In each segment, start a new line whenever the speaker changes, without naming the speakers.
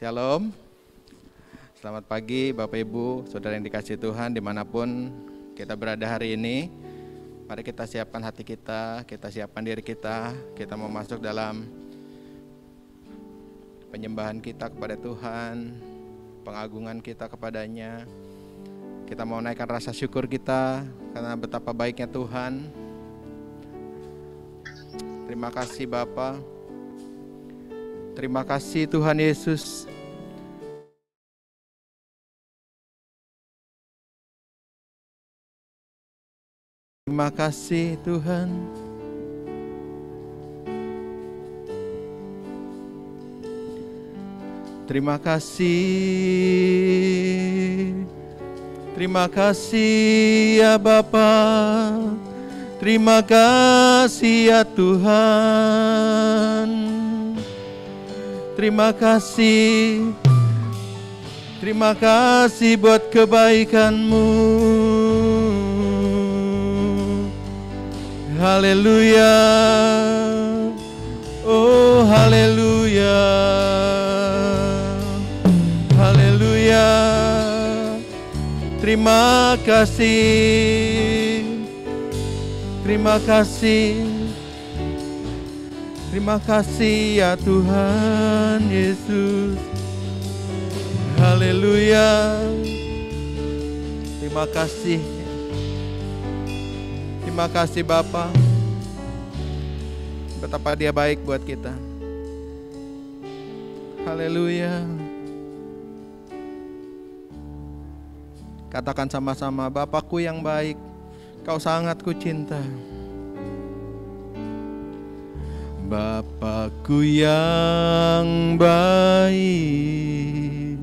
Shalom. Selamat pagi Bapak Ibu, Saudara yang dikasihi Tuhan dimanapun kita berada hari ini. Mari kita siapkan hati kita siapkan diri kita mau masuk dalam penyembahan kita kepada Tuhan, pengagungan kita kepadanya. Kita mau naikkan rasa syukur kita karena betapa baiknya Tuhan. Terima kasih Bapa. Terima kasih Tuhan Yesus. Terima kasih Tuhan. Terima kasih. Terima kasih ya Bapa. Terima kasih ya Tuhan. Terima kasih. Terima kasih buat kebaikan-Mu. Haleluya. Oh haleluya. Haleluya. Terima kasih. Terima kasih. Terima kasih ya Tuhan Yesus. Haleluya. Terima kasih. Terima kasih Bapa. Betapa Dia baik buat kita. Haleluya. Katakan sama-sama, Bapakku yang baik, Kau sangat kucinta. Bapakku yang baik,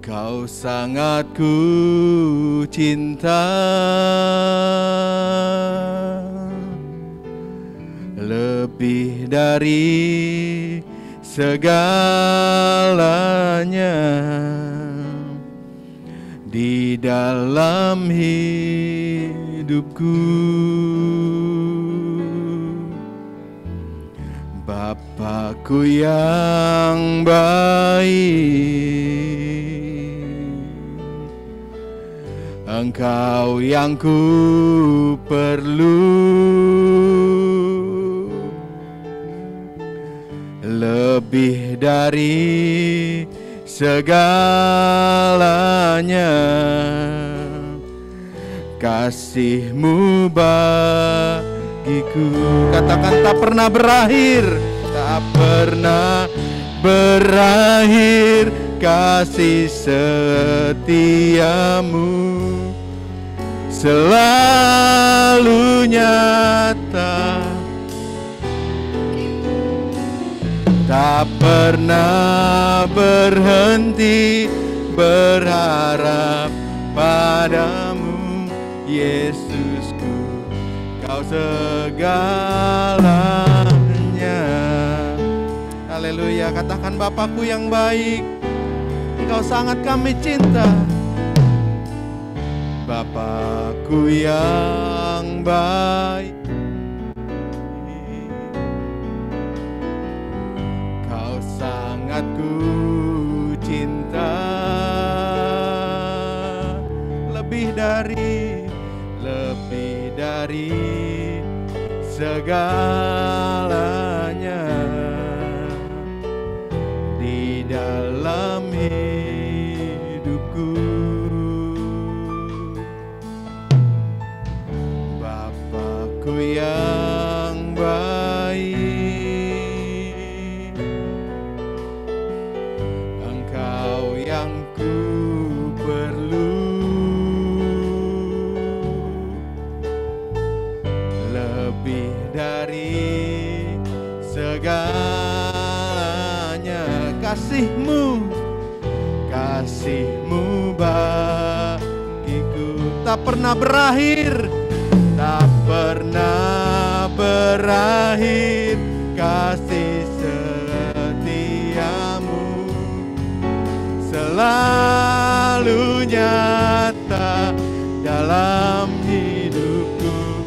Kau sangat ku cinta. Lebih dari segalanya di dalam hidupku. Bapakku yang baik, Engkau yang ku perlu. Lebih dari segalanya kasih-Mu bagiku. Katakan tak pernah berakhir. Tak pernah berakhir kasih setiamu, selalu nyata. Tak pernah berhenti berharap padamu, Yesusku, Kau segalanya. Haleluya. Katakan, Bapakku yang baik, Engkau sangat kami cinta. Bapakku yang baik, Kau sangat ku cinta. Lebih dari segalanya di dalam hidupku. Bapakku yang baik, Engkau yang ku perlu. Lebih dari segalanya kasih-Mu bagiku. Tak pernah berakhir, tak pernah berakhir kasih setiamu, selalu nyata dalam hidupku.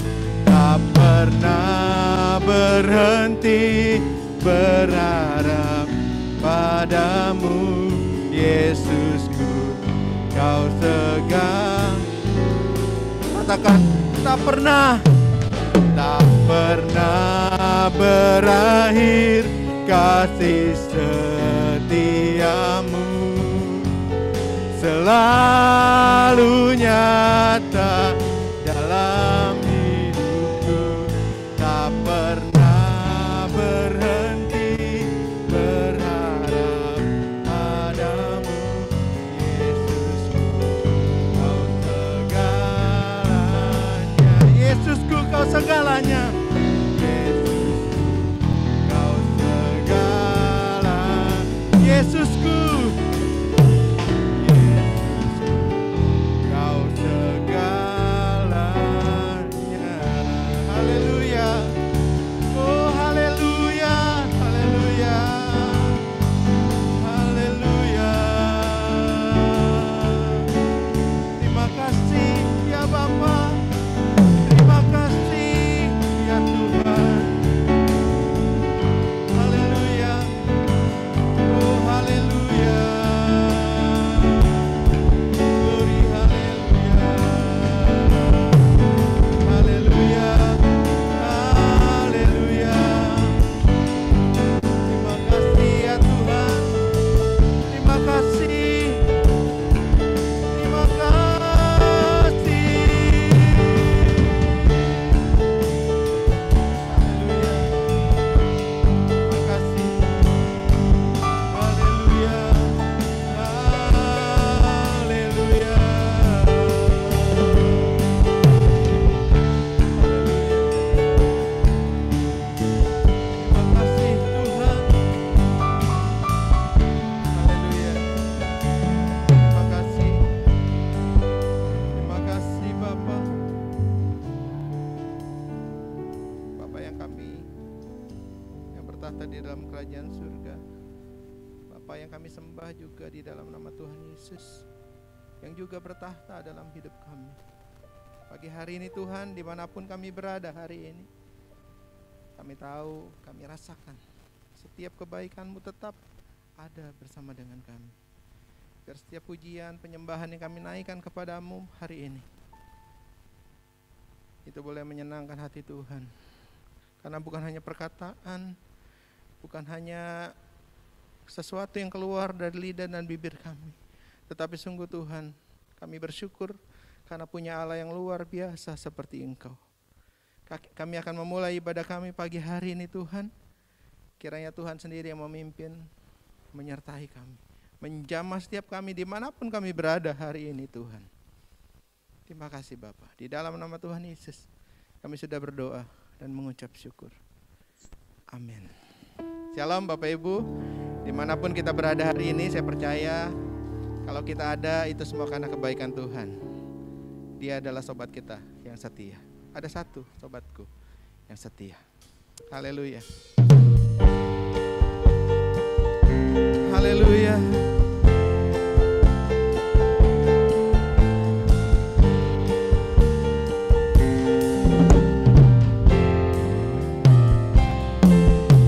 Tak pernah berhenti berharap padamu, Yesusku, Kau segala. Katakan, tak pernah berakhir kasih setiamu, selalu nyata dalam hidupku, tak pernah berhenti berharap padamu, Yesusku, Kau segalanya. Yesusku, Kau segalanya. Yesusku, Kau segalanya. Haleluya. Oh haleluya, haleluya, haleluya. Terima kasih ya Bapa, terima kasih ya Tuhan. Haleluya. Oh haleluya. Glory haleluya. Haleluya. Haleluya. Terima kasih ya Tuhan. Terima kasih. Terima kasih. Haleluya. Terima kasih. Haleluya. Haleluya. Terima kasih Tuhan. Haleluya. Terima kasih. Terima kasih Bapa. Bapa yang kami yang bertahta di dalam kerajaan surga, Bapa yang kami sembah juga di dalam nama Tuhan Yesus, yang juga bertahta dalam hidup kami. Pagi hari ini Tuhan, dimanapun kami berada hari ini, kami tahu, kami rasakan setiap kebaikan-Mu tetap ada bersama dengan kami. Biar setiap pujian, penyembahan yang kami naikkan kepadamu hari ini, itu boleh menyenangkan hati Tuhan. Karena bukan hanya perkataan, bukan hanya sesuatu yang keluar dari lidah dan bibir kami, tetapi sungguh Tuhan, kami bersyukur karena punya Allah yang luar biasa seperti Engkau. Kami akan memulai ibadah kami pagi hari ini Tuhan. Kiranya Tuhan sendiri yang memimpin, menyertai kami, menjamah setiap kami dimanapun kami berada hari ini Tuhan. Terima kasih Bapa. Di dalam nama Tuhan Yesus kami sudah berdoa dan mengucap syukur. Amin. Shalom Bapak Ibu. Dimanapun kita berada hari ini, saya percaya kalau kita ada itu semua karena kebaikan Tuhan. Dia adalah sobat kita yang setia. Ada satu sobatku yang setia. Haleluya. Haleluya.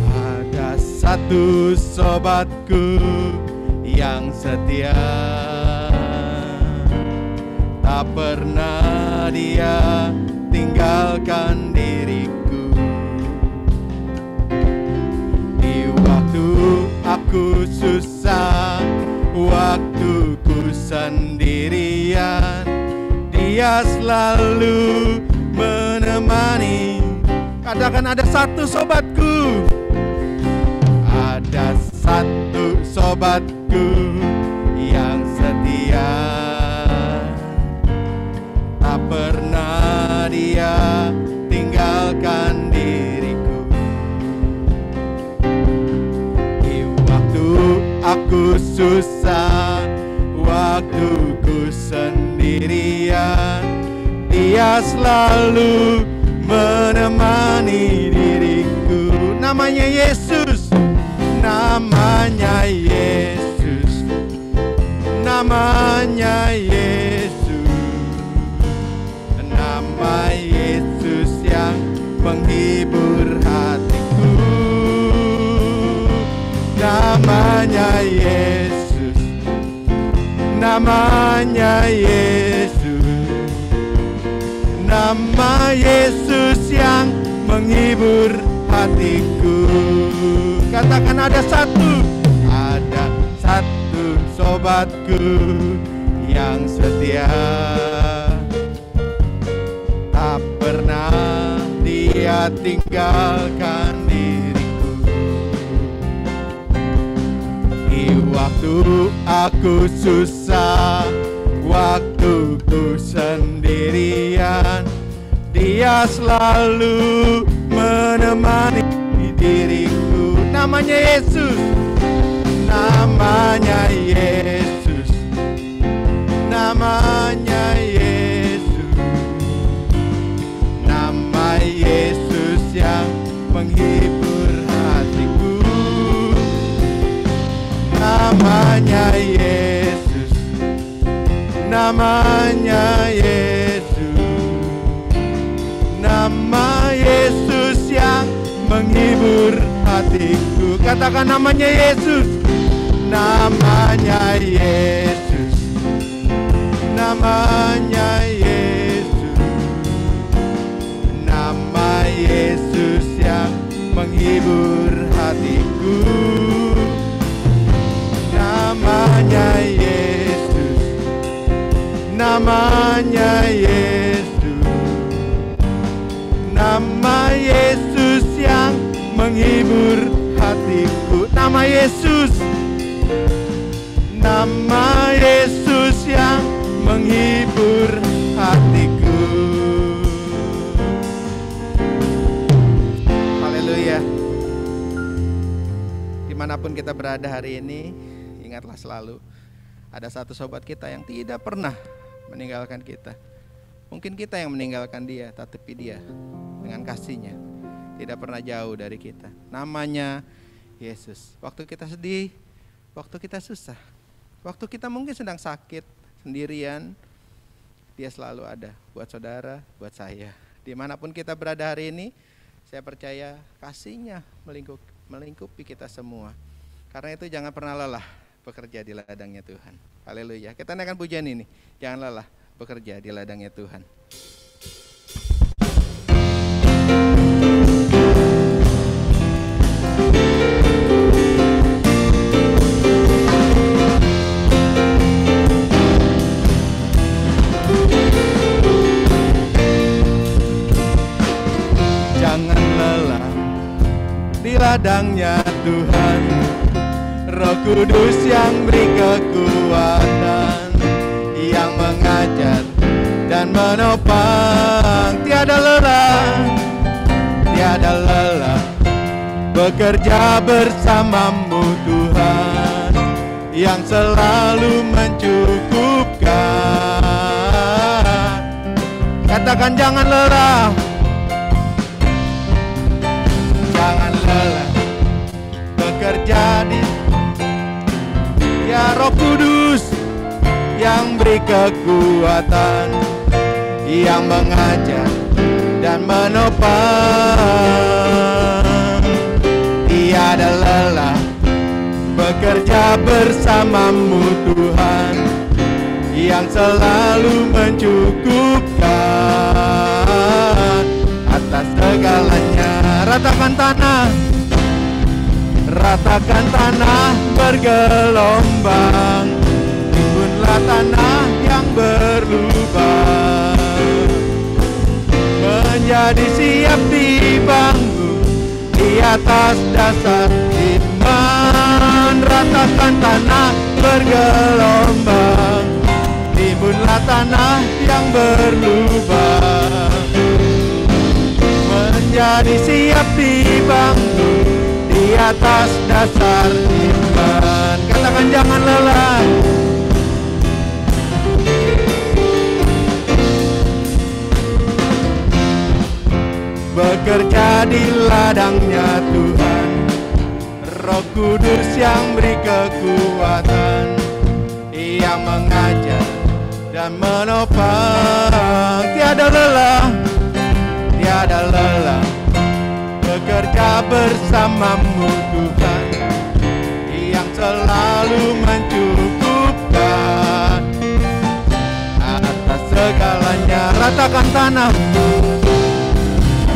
Ada satu sobatku yang setia, tak pernah dia tinggalkan diriku. Di waktu aku susah, waktu ku sendirian, dia selalu menemani. Katakan, ada satu sobatku. Ada satu sobatku yang setia, tak pernah dia tinggalkan diriku. Di waktu aku susah, waktu ku sendirian, dia selalu menemani diriku. Namanya Yesus, namanya Yesus, namanya Yesus, nama Yesus yang menghibur hatiku. namanya Yesus, namanya Yesus, nama Yesus yang menghibur hatiku. Katakan ada satu sobatku yang setia, tak pernah dia tinggalkan diriku. Di waktu aku susah, waktu ku sendirian, dia selalu menemani diriku. Namanya Yesus, namanya Yesus, namanya Yesus, nama Yesus yang menghibur hatiku. Namanya Yesus, namanya Yesus, nama Yesus yang menghibur hatiku. Katakan namanya Yesus, namanya Yesus, namanya Yesus, nama Yesus yang menghibur hatiku. Namanya Yesus, namanya Yesus, nama Yesus yang menghibur hatiku. Nama Yesus, nama Yesus yang menghibur hatiku. Haleluya. Dimanapun kita berada hari ini, ingatlah selalu ada satu sobat kita yang tidak pernah meninggalkan kita. Mungkin kita yang meninggalkan dia, tetapi dia dengan kasihnya tidak pernah jauh dari kita. Namanya Yesus. Waktu kita sedih, waktu kita susah, waktu kita mungkin sedang sakit, sendirian, dia selalu ada buat saudara, buat saya. Dimanapun kita berada hari ini, saya percaya kasihnya melingkupi kita semua. Karena itu jangan pernah lelah bekerja di ladangnya Tuhan. Haleluya. Kita naikkan pujian ini, jangan lelah bekerja di ladangnya Tuhan. Jangan lelah di ladangnya Tuhan, Roh Kudus yang beri kekuatan, yang mengajar dan menopang. Tiada lelah bekerja bersamamu Tuhan, yang selalu mencukupkan. Katakan jangan lelah, jangan lelah bekerja di ya Roh Kudus yang beri kekuatan, yang mengajar dan menopang. Tiada lelah bekerja bersamamu Tuhan, yang selalu mencukupkan atas segalanya. Ratakan tanah bergelombang, timbunlah tanah yang berlubang, menjadi siap dibangun di atas dasar iman. Ratakan tanah bergelombang, timbunlah tanah yang berlubang, menjadi siap dibangun di atas dasar iman. Katakan jangan lelah, bekerja di ladangnya Tuhan, Roh Kudus yang beri kekuatan, yang mengajar dan menopang. Tiada lelah bekerja bersamamu Tuhan, yang selalu mencukupkan atas segalanya. Ratakan tanah,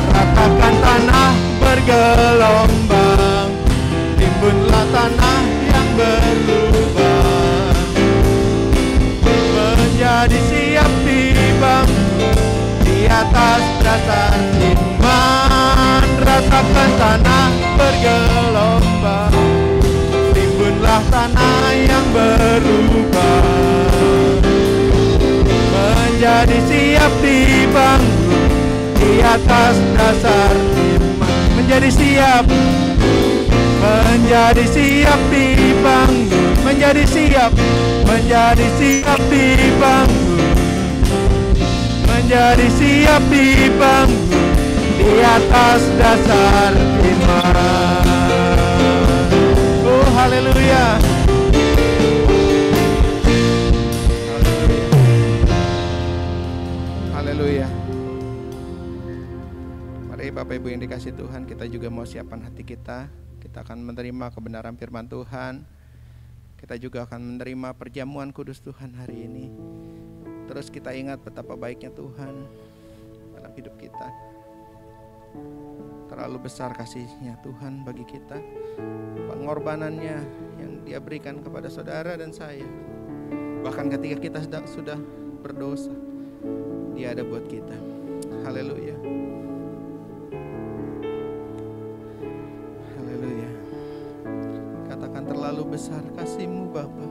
ratakan tanah bergelombang, timbunlah tanah yang berlubang, menjadi siap dibangun di atas dasar iman. Ratakan tanah bergelombang, timbunlah tanah yang berlubang, menjadi siap dibangun di atas dasar iman. Menjadi siap, menjadi siap dibangun, menjadi siap, menjadi siap dibangun, menjadi siap dibangun di atas dasar iman. Oh haleluya, haleluya. Mari Bapak Ibu yang dikasih Tuhan, kita juga mau siapkan hati kita. Kita akan menerima kebenaran firman Tuhan. Kita juga akan menerima perjamuan kudus Tuhan hari ini. Terus kita ingat betapa baiknya Tuhan dalam hidup kita. Terlalu besar kasih-Nya Tuhan bagi kita, pengorbanannya yang Dia berikan kepada saudara dan saya. Bahkan ketika kita sudah berdosa, Dia ada buat kita. Haleluya, haleluya. Katakan, terlalu besar kasih-Mu Bapa,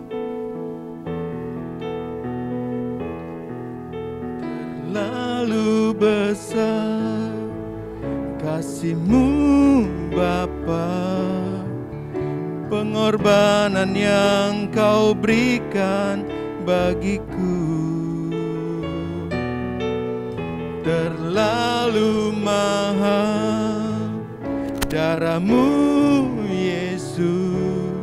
terlalu besar kasih-Mu Bapa, pengorbanan yang Kau berikan bagiku terlalu mahal. Darah-Mu Yesus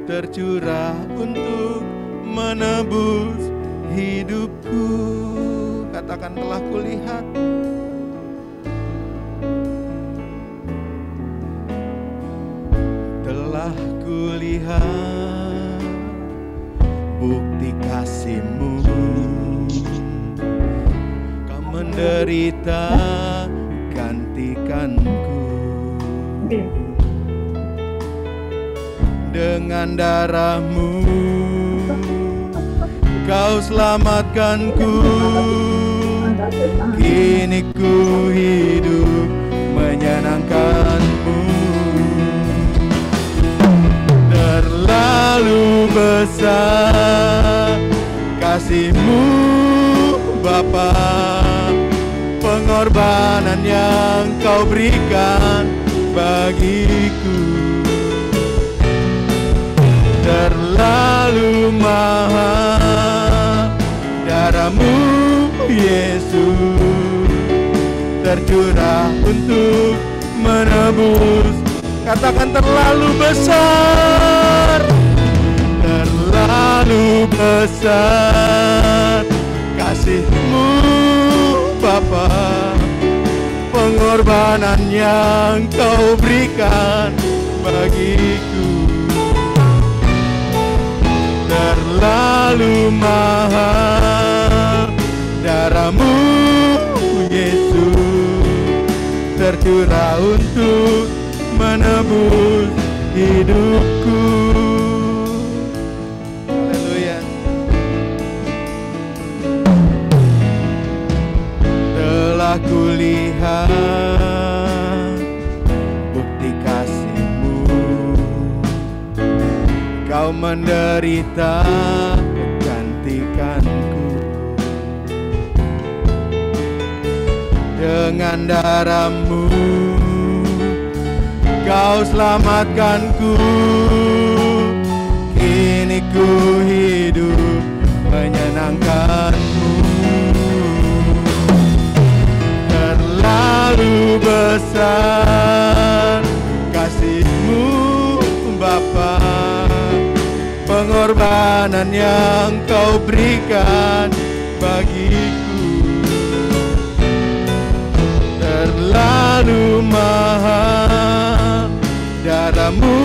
tercurah untuk menebus hidupku. Katakan, telah kulihat, telah kulihat bukti kasih-Mu. Kau menderita gantikanku, dengan darah-Mu Kau selamatkanku. Kini ku hidup menyenangkan-Mu. Terlalu besar kasih-Mu Bapa, pengorbanan yang Kau berikan bagiku terlalu mahal. Darah-Mu Yesus tercurah untuk menebus. Katakan, terlalu besar, terlalu besar kasih-Mu Bapa, pengorbanan yang Kau berikan bagiku terlalu mahal. Darah-Mu Yesus tercurah untuk menebus hidupku. Haleluya. Telah kulihat bukti kasih-Mu. Kau menderita gantikanku, dengan darah-Mu Kau selamatkanku. Kini ku hidup menyenangkan-Mu. Terlalu besar kasih-Mu Bapa, pengorbanan yang Kau berikan bagiku terlalu mahal. Darah-Mu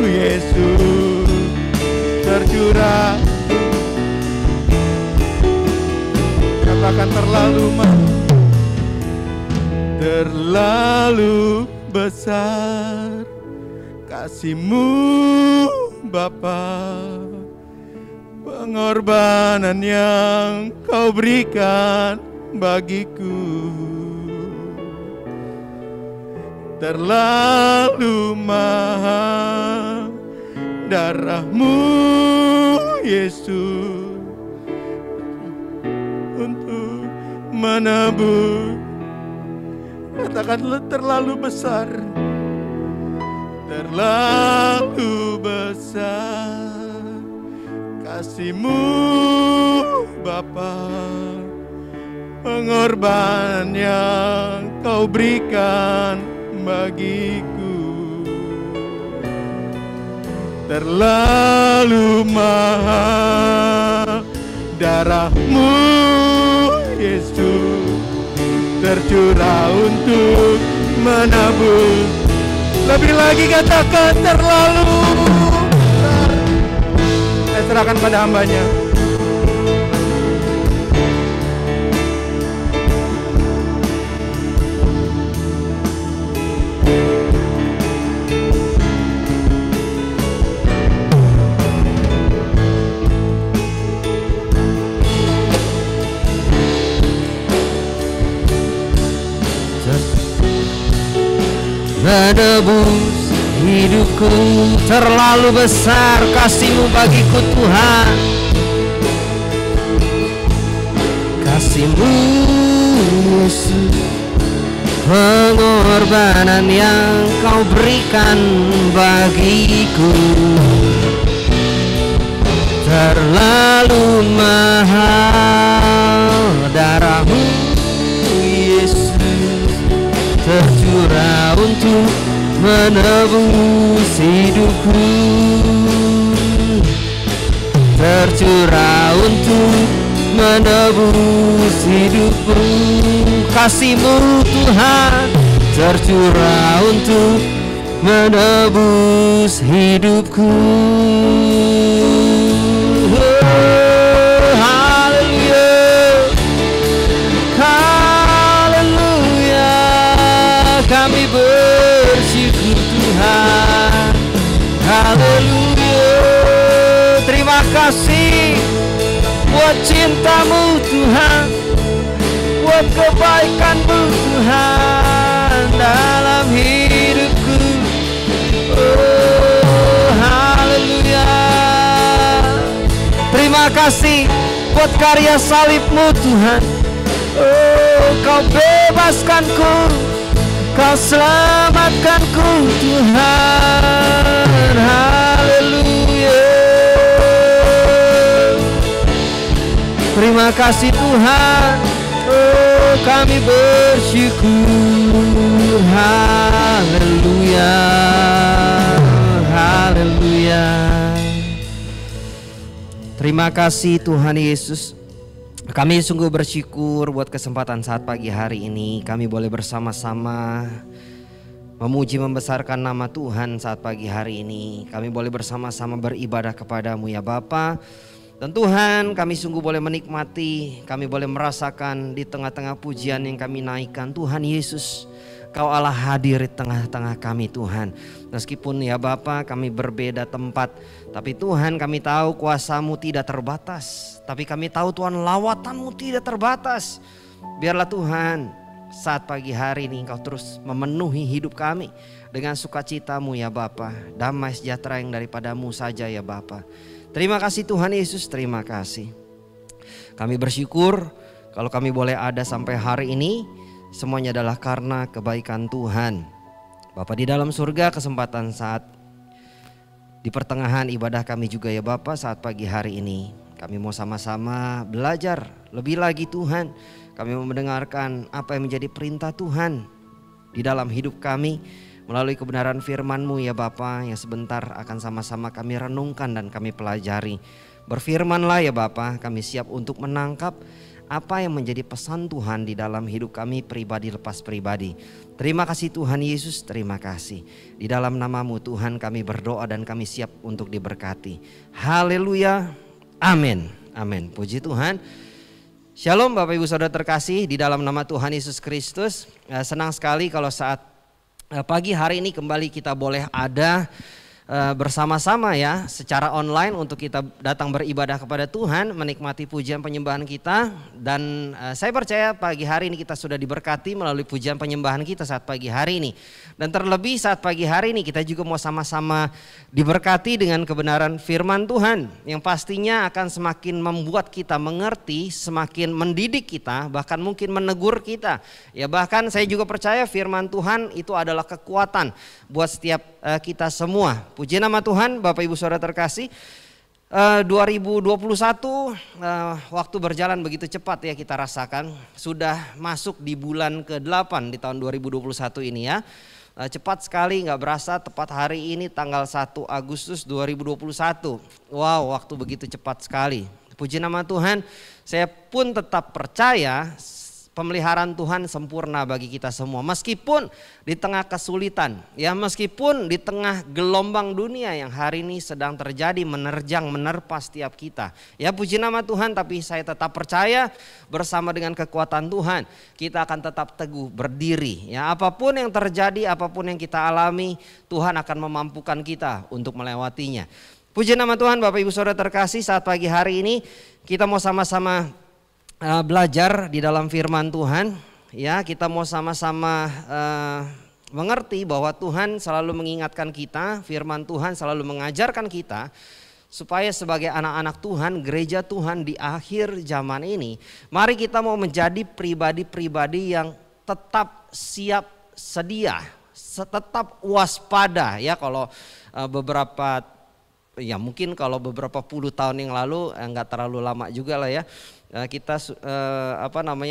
Yesus Yesus tercurah. Katakan terlalu besar kasih-Mu Bapa, pengorbanan yang Kau berikan bagiku. Terlalu mahal darah-Mu Yesus untuk menebus. Katakan terlalu besar, terlalu besar kasih-Mu Bapa, pengorbanan yang Kau berikan bagiku. Terlalu mahal darah-Mu Yesus tercurah untuk menebus. Lebih lagi katakan terlalu besar. Saya serahkan pada hamba-Nya.
Menebus hidupku, terlalu besar kasih-Mu bagiku Tuhan. Kasih-Mu Yesus, pengorbanan yang Kau berikan bagiku. Terlalu mahal darah-Mu Yesus tercurah untuk menebus hidupku. Tercurah untuk menebus hidupku. Kasih-Mu Tuhan tercurah untuk menebus hidupku. Kami bersyukur Tuhan, haleluya. Terima kasih buat cinta-Mu Tuhan, buat kebaikan-Mu Tuhan dalam hidupku. Oh haleluya. Terima kasih buat karya salib-Mu Tuhan. Oh Kau bebaskanku, Kau selamatkanku Tuhan, haleluya. Terima kasih Tuhan, oh kami bersyukur, haleluya, haleluya. Terima kasih Tuhan Yesus. Kami sungguh bersyukur buat kesempatan saat pagi hari ini kami boleh bersama-sama memuji membesarkan nama Tuhan saat pagi hari ini. Kami boleh bersama-sama beribadah kepada-Mu ya Bapa. Dan Tuhan, kami sungguh boleh menikmati, kami boleh merasakan di tengah-tengah pujian yang kami naikkan. Tuhan Yesus, Kau Allah hadir di tengah-tengah kami Tuhan. Meskipun ya Bapa kami berbeda tempat, tapi Tuhan kami tahu kuasa-Mu tidak terbatas. Tapi kami tahu Tuhan lawatan-Mu tidak terbatas. Biarlah Tuhan saat pagi hari ini Engkau terus memenuhi hidup kami dengan sukacita-Mu ya Bapa. Damai sejahtera yang daripada-Mu saja ya Bapa. Terima kasih Tuhan Yesus, terima kasih. Kami bersyukur kalau kami boleh ada sampai hari ini. Semuanya adalah karena kebaikan Tuhan. Bapa di dalam surga, kesempatan saat di pertengahan ibadah kami juga ya Bapa saat pagi hari ini. Kami mau sama-sama belajar lebih lagi Tuhan. Kami mau mendengarkan apa yang menjadi perintah Tuhan di dalam hidup kami melalui kebenaran firman-Mu ya Bapa, yang sebentar akan sama-sama kami renungkan dan kami pelajari. Berfirmanlah ya Bapa, kami siap untuk menangkap apa yang menjadi pesan Tuhan di dalam hidup kami pribadi lepas pribadi. Terima kasih Tuhan Yesus, terima kasih. Di dalam nama-Mu Tuhan kami berdoa dan kami siap untuk diberkati. Haleluya, amin, amin. Puji Tuhan. Shalom Bapak Ibu Saudara terkasih di dalam nama Tuhan Yesus Kristus. Senang sekali kalau saat pagi hari ini kembali kita boleh ada bersama-sama ya secara online untuk kita datang beribadah kepada Tuhan, menikmati pujian penyembahan kita. Dan saya percaya pagi hari ini kita sudah diberkati melalui pujian penyembahan kita saat pagi hari ini. Dan terlebih saat pagi hari ini kita juga mau sama-sama diberkati dengan kebenaran firman Tuhan yang pastinya akan semakin membuat kita mengerti, semakin mendidik kita, bahkan mungkin menegur kita. Ya bahkan saya juga percaya firman Tuhan itu adalah kekuatan buat setiap kita semua. Puji nama Tuhan, Bapak Ibu Saudara terkasih. 2021 waktu berjalan begitu cepat ya, kita rasakan sudah masuk di bulan ke-8 di tahun 2021 ini ya. Cepat sekali, nggak berasa tepat hari ini tanggal 1 Agustus 2021. Wow, waktu begitu cepat sekali. Puji nama Tuhan, saya pun tetap percaya pemeliharaan Tuhan sempurna bagi kita semua. Meskipun di tengah kesulitan, ya meskipun di tengah gelombang dunia yang hari ini sedang terjadi menerpa setiap kita. Ya puji nama Tuhan, tapi saya tetap percaya bersama dengan kekuatan Tuhan kita akan tetap teguh berdiri. Ya apapun yang terjadi, apapun yang kita alami, Tuhan akan memampukan kita untuk melewatinya. Puji nama Tuhan Bapak Ibu Saudara terkasih, saat pagi hari ini kita mau sama-sama belajar di dalam firman Tuhan. Ya kita mau sama-sama mengerti bahwa Tuhan selalu mengingatkan kita, firman Tuhan selalu mengajarkan kita supaya sebagai anak-anak Tuhan, gereja Tuhan di akhir zaman ini, mari kita mau menjadi pribadi-pribadi yang tetap siap sedia, tetap waspada. Ya kalau beberapa, ya mungkin kalau beberapa puluh tahun yang lalu, enggak terlalu lama juga lah ya, kita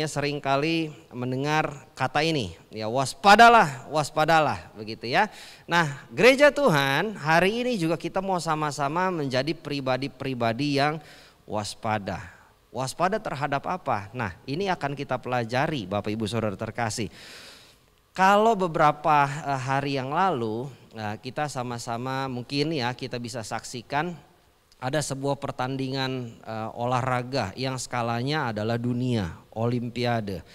sering kali mendengar kata ini, ya waspadalah begitu ya. Nah gereja Tuhan hari ini juga kita mau sama-sama menjadi pribadi-pribadi yang waspada. Waspada terhadap apa? Nah ini akan kita pelajari Bapak Ibu Saudara terkasih. Kalau beberapa hari yang lalu kita sama-sama mungkin ya kita bisa saksikan ada sebuah pertandingan olahraga yang skalanya adalah dunia, Olimpiade.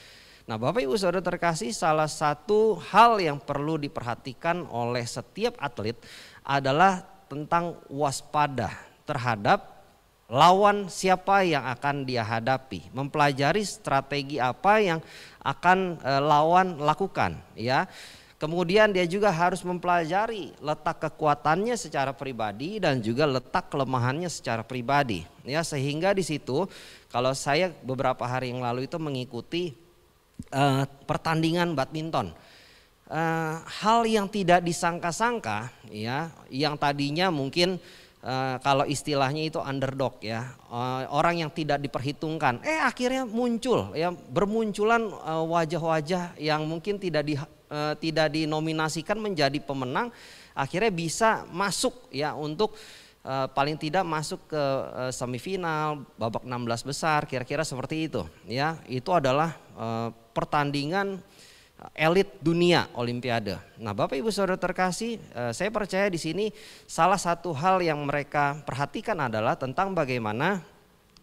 Nah Bapak Ibu Saudara terkasih, salah satu hal yang perlu diperhatikan oleh setiap atlet adalah tentang waspada terhadap lawan siapa yang akan dia hadapi. Mempelajari strategi apa yang akan lawan lakukan ya. Kemudian dia juga harus mempelajari letak kekuatannya secara pribadi dan juga letak kelemahannya secara pribadi. Ya, sehingga di situ kalau saya beberapa hari yang lalu itu mengikuti pertandingan badminton. Hal yang tidak disangka-sangka ya, yang tadinya mungkin kalau istilahnya itu underdog ya, orang yang tidak diperhitungkan, akhirnya muncul ya, bermunculan wajah-wajah yang mungkin tidak dinominasikan menjadi pemenang, akhirnya bisa masuk ya untuk paling tidak masuk ke semifinal, babak 16 besar, kira-kira seperti itu ya. Itu adalah pertandingan elit dunia Olimpiade. Nah Bapak Ibu Saudara terkasih, saya percaya di sini salah satu hal yang mereka perhatikan adalah tentang bagaimana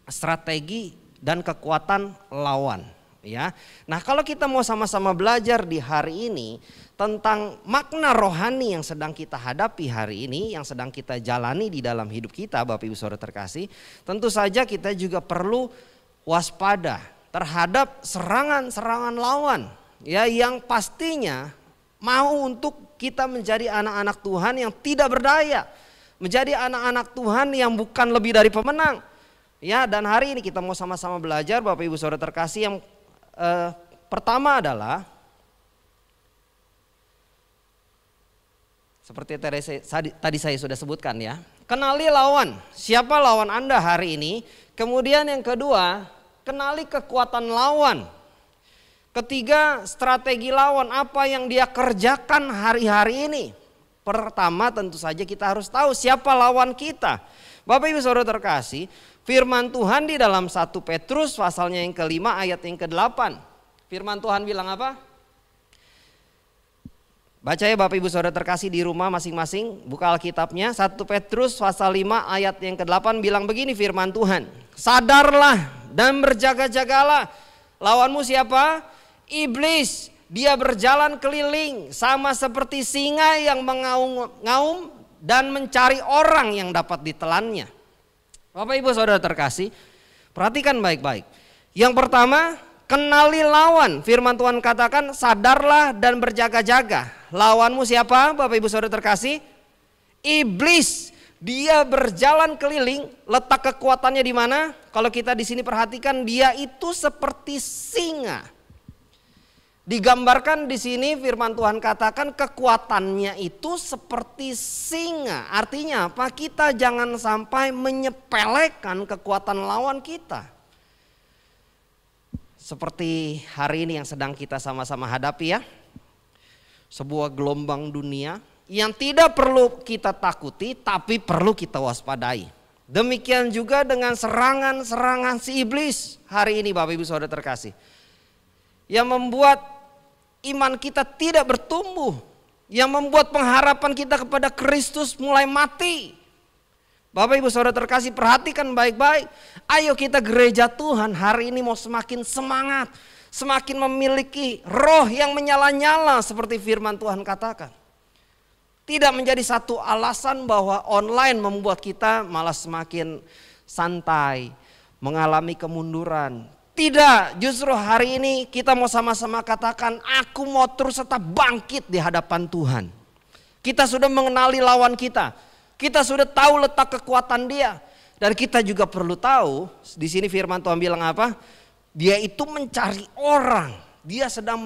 strategi dan kekuatan lawan. Ya, nah kalau kita mau sama-sama belajar di hari ini tentang makna rohani yang sedang kita hadapi hari ini, yang sedang kita jalani di dalam hidup kita, Bapak Ibu Saudara terkasih, tentu saja kita juga perlu waspada terhadap serangan-serangan lawan, ya yang pastinya mau untuk kita menjadi anak-anak Tuhan yang tidak berdaya, menjadi anak-anak Tuhan yang bukan lebih dari pemenang. Ya, dan hari ini kita mau sama-sama belajar Bapak Ibu Saudara terkasih yang pertama adalah seperti tadi saya sudah sebutkan ya, kenali lawan, siapa lawan Anda hari ini. Kemudian yang kedua, kenali kekuatan lawan. Ketiga, strategi lawan, apa yang dia kerjakan hari-hari ini. Pertama tentu saja kita harus tahu siapa lawan kita. Bapak Ibu Saudara terkasih, firman Tuhan di dalam 1 Petrus pasalnya yang ke-5 ayat yang ke-8. Firman Tuhan bilang apa? Baca ya Bapak Ibu Saudara terkasih di rumah masing-masing, buka Alkitabnya. 1 Petrus pasal 5 ayat yang ke-8 bilang begini firman Tuhan. Sadarlah dan berjaga-jagalah. Lawanmu siapa? Iblis. Dia berjalan keliling sama seperti singa yang mengaum-ngaum dan mencari orang yang dapat ditelannya. Bapak Ibu Saudara terkasih, perhatikan baik-baik. Yang pertama, kenali lawan. Firman Tuhan katakan sadarlah dan berjaga-jaga. Lawanmu siapa Bapak Ibu Saudara terkasih? Iblis. Dia berjalan keliling, letak kekuatannya di mana? Kalau kita di sini perhatikan, dia itu seperti singa. Digambarkan di sini firman Tuhan katakan kekuatannya itu seperti singa. Artinya apa? Kita jangan sampai menyepelekan kekuatan lawan kita. Seperti hari ini yang sedang kita sama-sama hadapi ya. Sebuah gelombang dunia yang tidak perlu kita takuti tapi perlu kita waspadai. Demikian juga dengan serangan-serangan si iblis hari ini Bapak Ibu Saudara terkasih. Yang membuat iman kita tidak bertumbuh, yang membuat pengharapan kita kepada Kristus mulai mati. Bapak Ibu Saudara terkasih, perhatikan baik-baik. Ayo kita gereja Tuhan hari ini mau semakin semangat, semakin memiliki roh yang menyala-nyala seperti firman Tuhan katakan. Tidak menjadi satu alasan bahwa online membuat kita malah semakin santai, mengalami kemunduran. Tidak, justru hari ini kita mau sama-sama katakan aku mau terus tetap bangkit di hadapan Tuhan. Kita sudah mengenali lawan kita. Kita sudah tahu letak kekuatan dia. Dan kita juga perlu tahu, di sini firman Tuhan bilang apa? Dia itu mencari orang. Dia sedang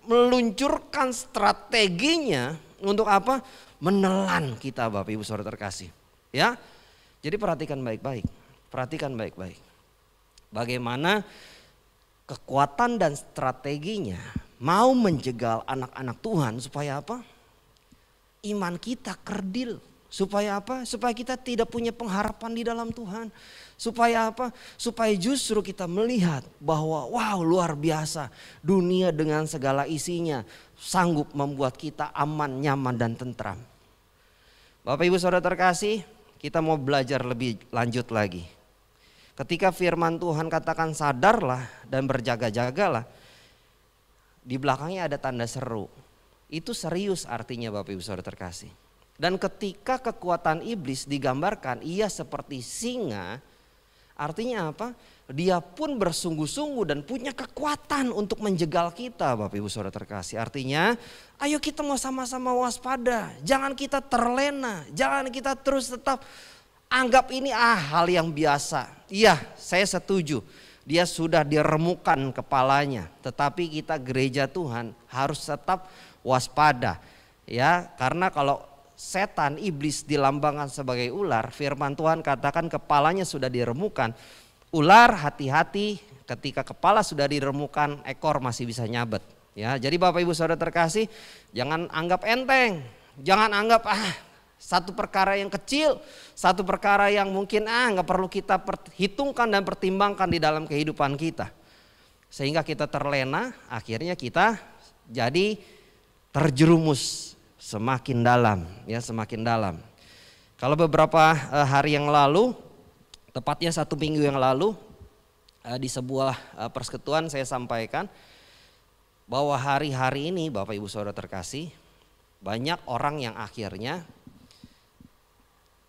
meluncurkan strateginya untuk apa? Menelan kita Bapak Ibu Saudara terkasih. Ya. Jadi perhatikan baik-baik. Perhatikan baik-baik. Bagaimana kekuatan dan strateginya mau menjegal anak-anak Tuhan supaya apa? Iman kita kerdil. Supaya apa? Supaya kita tidak punya pengharapan di dalam Tuhan. Supaya apa? Supaya justru kita melihat bahwa wow luar biasa. Dunia dengan segala isinya sanggup membuat kita aman, nyaman dan tentram. Bapak Ibu Saudara terkasih, kita mau belajar lebih lanjut lagi. Ketika firman Tuhan katakan sadarlah dan berjaga-jagalah, di belakangnya ada tanda seru. Itu serius artinya Bapak Ibu Saudara terkasih. Dan ketika kekuatan iblis digambarkan ia seperti singa, artinya apa? Dia pun bersungguh-sungguh dan punya kekuatan untuk menjegal kita Bapak Ibu Saudara terkasih. Artinya ayo kita mau sama-sama waspada, jangan kita terlena, jangan kita terus tetap anggap ini hal yang biasa. Iya, saya setuju. Dia sudah diremukan kepalanya. Tetapi kita gereja Tuhan harus tetap waspada. Ya, karena kalau setan iblis dilambangkan sebagai ular, firman Tuhan katakan kepalanya sudah diremukan. Ular hati-hati, ketika kepala sudah diremukan, ekor masih bisa nyabet. Ya, jadi Bapak Ibu Saudara terkasih, jangan anggap enteng. Jangan anggap satu perkara yang kecil, satu perkara yang mungkin nggak perlu kita perhitungkan dan pertimbangkan di dalam kehidupan kita. Sehingga kita terlena, akhirnya kita jadi terjerumus semakin dalam, ya semakin dalam. Kalau beberapa hari yang lalu, tepatnya 1 minggu yang lalu, di sebuah persekutuan saya sampaikan bahwa hari-hari ini Bapak Ibu Saudara terkasih, banyak orang yang akhirnya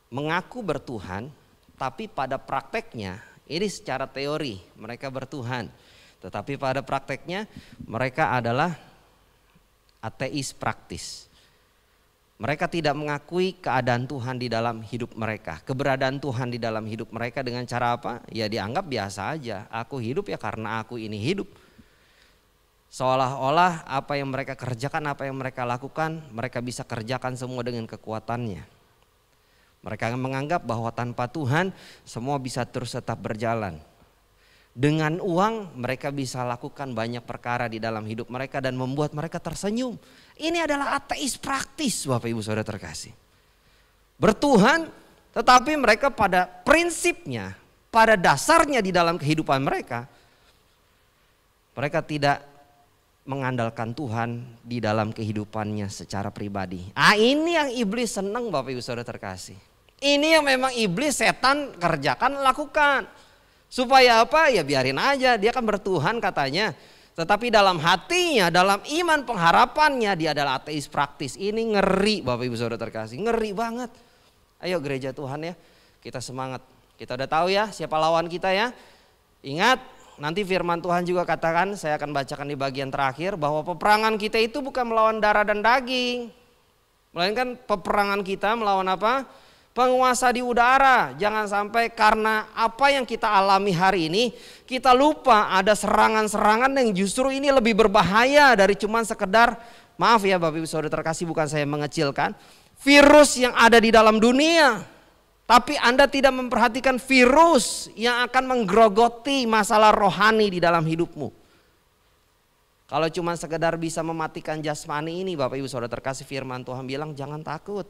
mengaku bertuhan, tapi pada prakteknya ini secara teori mereka bertuhan, tetapi pada prakteknya mereka adalah ateis praktis. Mereka tidak mengakui keadaan Tuhan di dalam hidup mereka, keberadaan Tuhan di dalam hidup mereka dengan cara apa? Ya dianggap biasa aja, aku hidup ya karena aku ini hidup. Seolah-olah apa yang mereka kerjakan, apa yang mereka lakukan, mereka bisa kerjakan semua dengan kekuatannya. Mereka menganggap bahwa tanpa Tuhan semua bisa terus tetap berjalan. Dengan uang mereka bisa lakukan banyak perkara di dalam hidup mereka dan membuat mereka tersenyum. Ini adalah ateis praktis Bapak Ibu Saudara terkasih. Bertuhan Tetapi mereka pada prinsipnya, pada dasarnya di dalam kehidupan mereka, mereka tidak mengandalkan Tuhan di dalam kehidupannya secara pribadi. Ini yang iblis senang Bapak Ibu Saudara terkasih. Ini yang memang iblis, setan kerjakan, lakukan. Supaya apa? Ya biarin aja, dia kan bertuhan katanya. Tetapi dalam hatinya, dalam iman pengharapannya, dia adalah ateis praktis. Ini ngeri Bapak Ibu Saudara terkasih, ngeri banget. Ayo gereja Tuhan ya, kita semangat. Kita udah tahu ya siapa lawan kita ya. Ingat, nanti firman Tuhan juga katakan, saya akan bacakan di bagian terakhir, bahwa peperangan kita itu bukan melawan darah dan daging. Melainkan peperangan kita melawan apa? Penguasa di udara. Jangan sampai karena apa yang kita alami hari ini, kita lupa ada serangan-serangan yang justru ini lebih berbahaya dari cuman sekedar, maaf ya Bapak Ibu Saudara terkasih, bukan saya mengecilkan, virus yang ada di dalam dunia. Tapi Anda tidak memperhatikan virus yang akan menggerogoti masalah rohani di dalam hidupmu. Kalau cuma sekedar bisa mematikan jasmani ini, Bapak Ibu Saudara terkasih, firman Tuhan bilang jangan takut.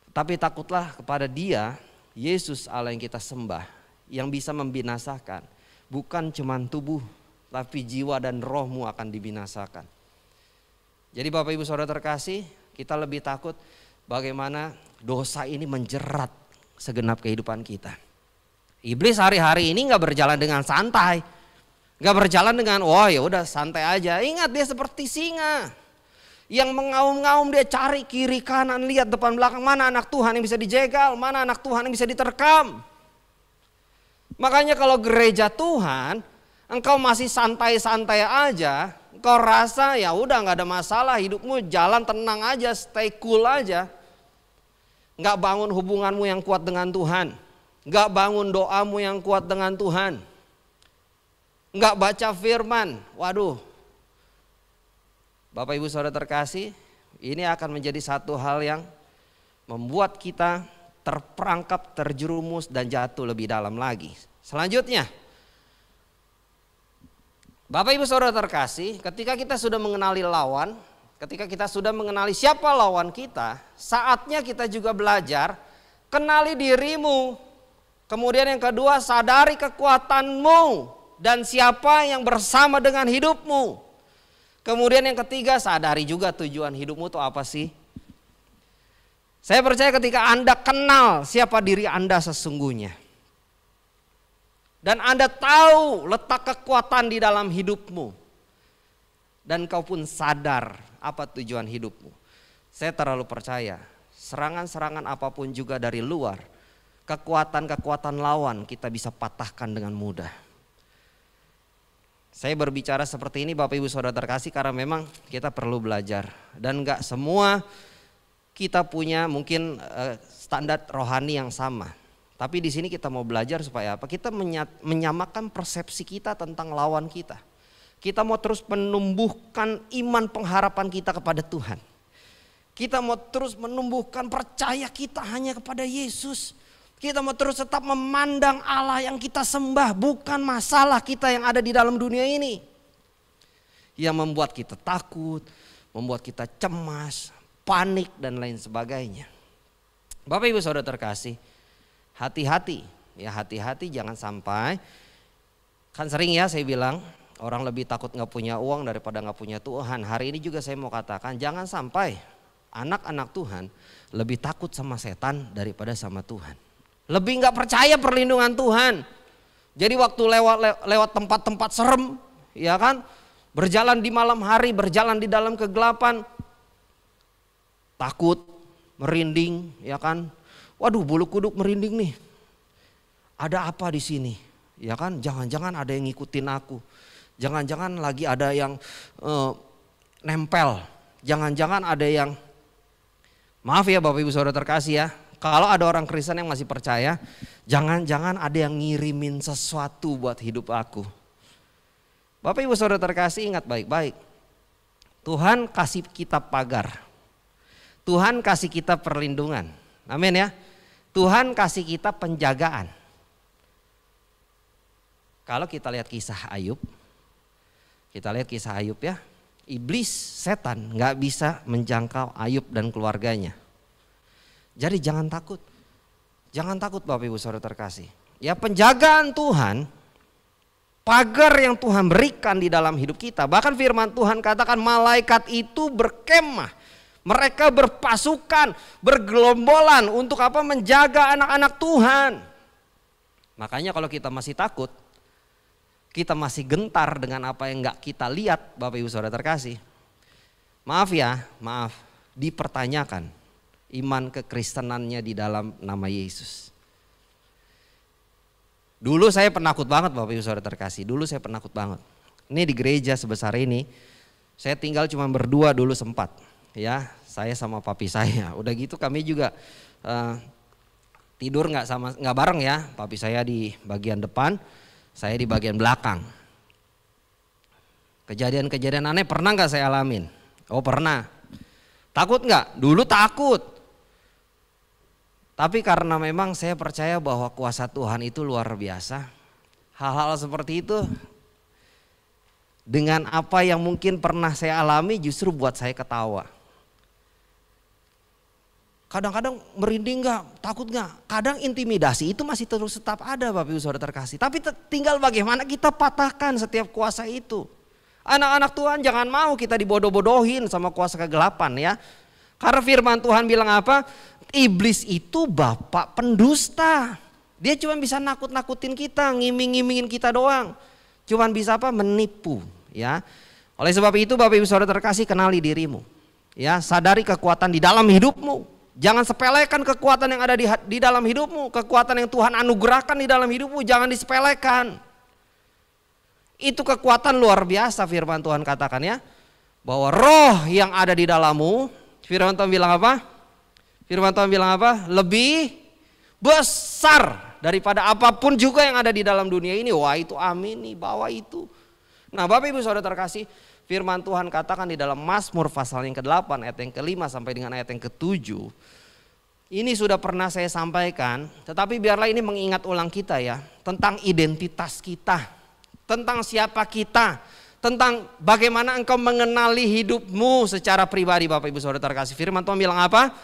Tapi takutlah kepada Dia, Yesus Allah yang kita sembah, yang bisa membinasakan. Bukan cuma tubuh, tapi jiwa dan rohmu akan dibinasakan. Jadi Bapak Ibu Saudara terkasih, kita lebih takut bagaimana dosa ini menjerat segenap kehidupan kita. Iblis hari-hari ini gak berjalan dengan santai. Gak berjalan dengan wah ya udah santai aja. Ingat, dia seperti singa yang mengaum-ngaum, dia cari kiri kanan, lihat depan belakang, mana anak Tuhan yang bisa dijegal, mana anak Tuhan yang bisa diterkam. Makanya kalau gereja Tuhan, engkau masih santai-santai aja, engkau rasa ya udah nggak ada masalah, hidupmu jalan tenang aja, stay cool aja. Nggak bangun hubunganmu yang kuat dengan Tuhan, nggak bangun doamu yang kuat dengan Tuhan, nggak baca firman, waduh. Bapak Ibu Saudara terkasih, ini akan menjadi satu hal yang membuat kita terperangkap, terjerumus dan jatuh lebih dalam lagi. Selanjutnya, Bapak Ibu Saudara terkasih, ketika kita sudah mengenali lawan, ketika kita sudah mengenali siapa lawan kita, saatnya kita juga belajar kenali dirimu. Kemudian yang kedua, sadari kekuatanmu dan siapa yang bersama dengan hidupmu. Kemudian yang ketiga, sadari juga tujuan hidupmu itu apa sih? Saya percaya ketika Anda kenal siapa diri Anda sesungguhnya, dan Anda tahu letak kekuatan di dalam hidupmu, dan kau pun sadar apa tujuan hidupmu, saya terlalu percaya serangan-serangan apapun juga dari luar, kekuatan-kekuatan lawan kita bisa patahkan dengan mudah. Saya berbicara seperti ini Bapak Ibu Saudara terkasih karena memang kita perlu belajar. Dan gak semua kita punya mungkin standar rohani yang sama. Tapi di sini kita mau belajar supaya apa? Kita menyamakan persepsi kita tentang lawan kita. Kita mau terus menumbuhkan iman pengharapan kita kepada Tuhan. Kita mau terus menumbuhkan percaya kita hanya kepada Yesus. Kita mau terus tetap memandang Allah yang kita sembah, bukan masalah kita yang ada di dalam dunia ini. Yang membuat kita takut, membuat kita cemas, panik dan lain sebagainya. Bapak Ibu Saudara terkasih, hati-hati. Ya hati-hati jangan sampai, kan sering ya saya bilang, orang lebih takut gak punya uang daripada gak punya Tuhan. Hari ini juga saya mau katakan jangan sampai anak-anak Tuhan lebih takut sama setan daripada sama Tuhan. Lebih gak percaya perlindungan Tuhan. Jadi waktu lewat tempat-tempat serem, ya kan, berjalan di malam hari, berjalan di dalam kegelapan, takut, merinding, ya kan. Waduh, bulu kuduk merinding nih. Ada apa di sini? Ya kan, jangan-jangan ada yang ngikutin aku. Jangan-jangan lagi ada yang nempel. Jangan-jangan ada yang, maaf ya Bapak Ibu Saudara terkasih ya, kalau ada orang Kristen yang masih percaya, jangan-jangan ada yang ngirimin sesuatu buat hidup aku. Bapak Ibu Saudara terkasih, ingat baik-baik. Tuhan kasih kita pagar. Tuhan kasih kita perlindungan. Amin ya. Tuhan kasih kita penjagaan. Kalau kita lihat kisah Ayub, ya. Iblis, setan gak bisa menjangkau Ayub dan keluarganya. Jadi jangan takut. Jangan takut Bapak Ibu Saudara terkasih. Ya, penjagaan Tuhan, pagar yang Tuhan berikan di dalam hidup kita. Bahkan firman Tuhan katakan malaikat itu berkemah. Mereka berpasukan, bergelombolan untuk apa? Menjaga anak-anak Tuhan. Makanya kalau kita masih takut, kita masih gentar dengan apa yang gak kita lihat, Bapak Ibu Saudara terkasih. Maaf, dipertanyakan iman kekristenannya di dalam nama Yesus. Dulu saya penakut banget Bapak Ibu Saudara terkasih, dulu saya penakut banget. Ini di gereja sebesar ini, saya tinggal cuma berdua dulu sempat. Ya, saya sama papi saya. Udah gitu kami juga tidur nggak bareng ya. Papi saya di bagian depan, saya di bagian belakang. Kejadian-kejadian aneh pernah nggak saya alamin? Oh pernah. Takut nggak? Dulu takut. Tapi karena memang saya percaya bahwa kuasa Tuhan itu luar biasa. Hal-hal seperti itu dengan apa yang mungkin pernah saya alami justru buat saya ketawa. Kadang-kadang merinding nggak, takut nggak? Kadang intimidasi itu masih terus tetap ada Bapak Ibu Saudara terkasih. Tapi tinggal bagaimana kita patahkan setiap kuasa itu. Anak-anak Tuhan jangan mau kita dibodoh-bodohin sama kuasa kegelapan ya. Karena firman Tuhan bilang apa? Iblis itu bapak pendusta. Dia cuma bisa nakut-nakutin kita, ngiming-ngimingin kita doang. Cuma bisa apa? Menipu ya. Oleh sebab itu Bapak Ibu Saudara terkasih, kenali dirimu. Ya, sadari kekuatan di dalam hidupmu. Jangan sepelekan kekuatan yang ada di dalam hidupmu. Kekuatan yang Tuhan anugerahkan di dalam hidupmu jangan disepelekan. Itu kekuatan luar biasa firman Tuhan katakan ya. Bahwa roh yang ada di dalammu, firman Tuhan bilang apa? Firman Tuhan bilang apa? Lebih besar daripada apapun juga yang ada di dalam dunia ini. Wah itu amin nih, bawa itu. Nah Bapak Ibu Saudara terkasih, firman Tuhan katakan di dalam Mazmur pasal yang ke-8 ayat yang ke-5 sampai dengan ayat yang ke-7. Ini sudah pernah saya sampaikan, tetapi biarlah ini mengingat ulang kita ya. Tentang identitas kita, tentang siapa kita, tentang bagaimana engkau mengenali hidupmu secara pribadi Bapak Ibu Saudara terkasih. Firman Tuhan bilang apa?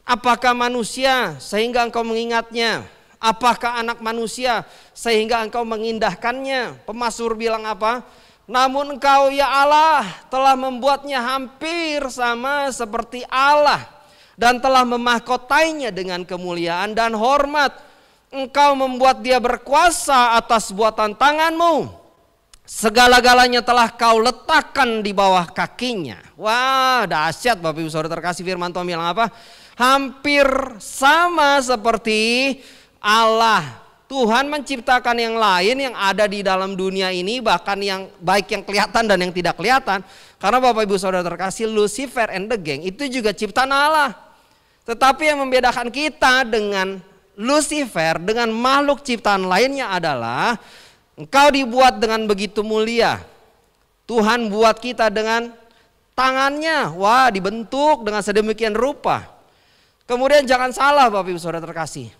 Apakah manusia sehingga engkau mengingatnya? Apakah anak manusia sehingga engkau mengindahkannya? Pemazmur bilang apa? Namun engkau ya Allah telah membuatnya hampir sama seperti Allah dan telah memahkotainya dengan kemuliaan dan hormat. Engkau membuat dia berkuasa atas buatan tanganmu. Segala-galanya telah kau letakkan di bawah kakinya. Wah dahsyat Bapak Ibu Saudara terkasih, firman Tuhan bilang apa? Hampir sama seperti Allah. Tuhan menciptakan yang lain yang ada di dalam dunia ini, bahkan yang baik yang kelihatan dan yang tidak kelihatan. Karena Bapak Ibu Saudara terkasih, Lucifer and the gang itu juga ciptaan Allah. Tetapi yang membedakan kita dengan Lucifer, dengan makhluk ciptaan lainnya adalah engkau dibuat dengan begitu mulia. Tuhan buat kita dengan tangannya, wah dibentuk dengan sedemikian rupa. Kemudian jangan salah Bapak Ibu Saudara terkasih.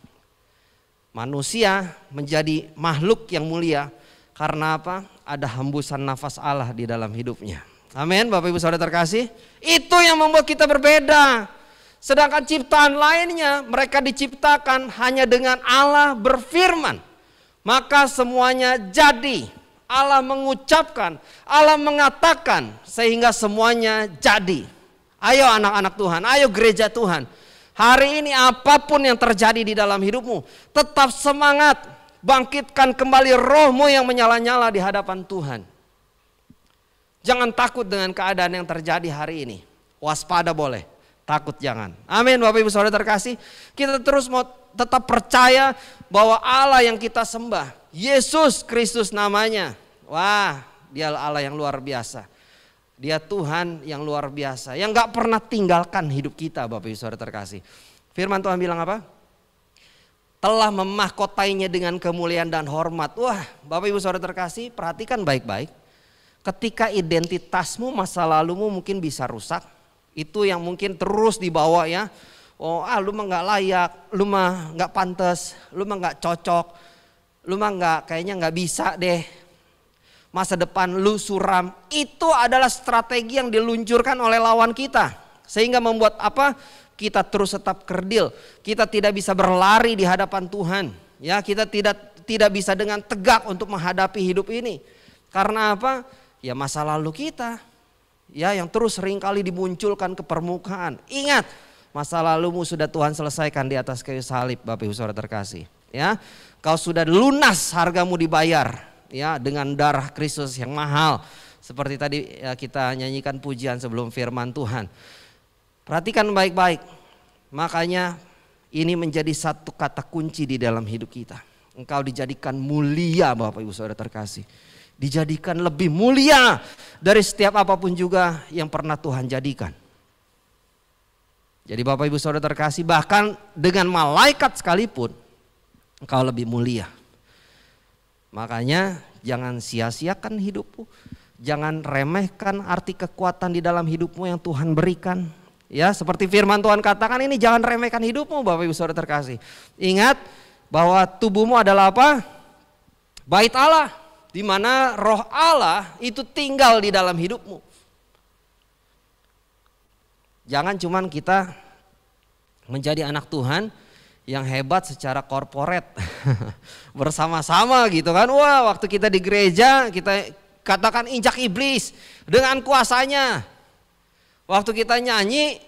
Manusia menjadi makhluk yang mulia karena apa? Ada hembusan nafas Allah di dalam hidupnya. Amin Bapak Ibu Saudara terkasih. Itu yang membuat kita berbeda. Sedangkan ciptaan lainnya mereka diciptakan hanya dengan Allah berfirman. Maka semuanya jadi. Allah mengucapkan, Allah mengatakan sehingga semuanya jadi. Ayo anak-anak Tuhan, ayo gereja Tuhan. Hari ini apapun yang terjadi di dalam hidupmu, tetap semangat, bangkitkan kembali rohmu yang menyala-nyala di hadapan Tuhan. Jangan takut dengan keadaan yang terjadi hari ini. Waspada boleh, takut jangan. Amin Bapak Ibu Saudara terkasih. Kita terus mau tetap percaya bahwa Allah yang kita sembah, Yesus Kristus namanya. Wah, Dia Allah yang luar biasa. Dia Tuhan yang luar biasa, yang gak pernah tinggalkan hidup kita Bapak Ibu Saudara terkasih. Firman Tuhan bilang apa? Telah memahkotainya dengan kemuliaan dan hormat. Wah Bapak Ibu Saudara terkasih, perhatikan baik-baik. Ketika identitasmu, masa lalumu mungkin bisa rusak. Itu yang mungkin terus dibawa ya. Oh lu mah gak layak, lu mah gak pantas, lu mah gak cocok, lu mah kayaknya gak bisa deh. Masa depan lu suram. Itu adalah strategi yang diluncurkan oleh lawan kita. Sehingga membuat apa? Kita terus tetap kerdil. Kita tidak bisa berlari di hadapan Tuhan. Ya, kita tidak bisa dengan tegak untuk menghadapi hidup ini. Karena apa? Ya masa lalu kita. Ya, yang terus seringkali dimunculkan ke permukaan. Ingat, masa lalumu sudah Tuhan selesaikan di atas kayu salib, Bapak Ibu Saudara terkasih. Ya, kau sudah lunas, hargamu dibayar. Ya, dengan darah Kristus yang mahal. Seperti tadi ya, kita nyanyikan pujian sebelum firman Tuhan. Perhatikan baik-baik. Makanya ini menjadi satu kata kunci di dalam hidup kita. Engkau dijadikan mulia, Bapak Ibu Saudara terkasih. Dijadikan lebih mulia dari setiap apapun juga yang pernah Tuhan jadikan. Jadi Bapak Ibu Saudara terkasih, bahkan dengan malaikat sekalipun engkau lebih mulia. Makanya jangan sia-siakan hidupmu. Jangan remehkan arti kekuatan di dalam hidupmu yang Tuhan berikan. Ya, seperti firman Tuhan katakan, ini jangan remehkan hidupmu, Bapak Ibu Saudara terkasih. Ingat bahwa tubuhmu adalah apa? Bait Allah, di mana roh Allah itu tinggal di dalam hidupmu. Jangan cuman kita menjadi anak Tuhan yang hebat secara korporat bersama-sama gitu kan. Wah, waktu kita di gereja kita katakan injak iblis dengan kuasanya. Waktu kita nyanyi,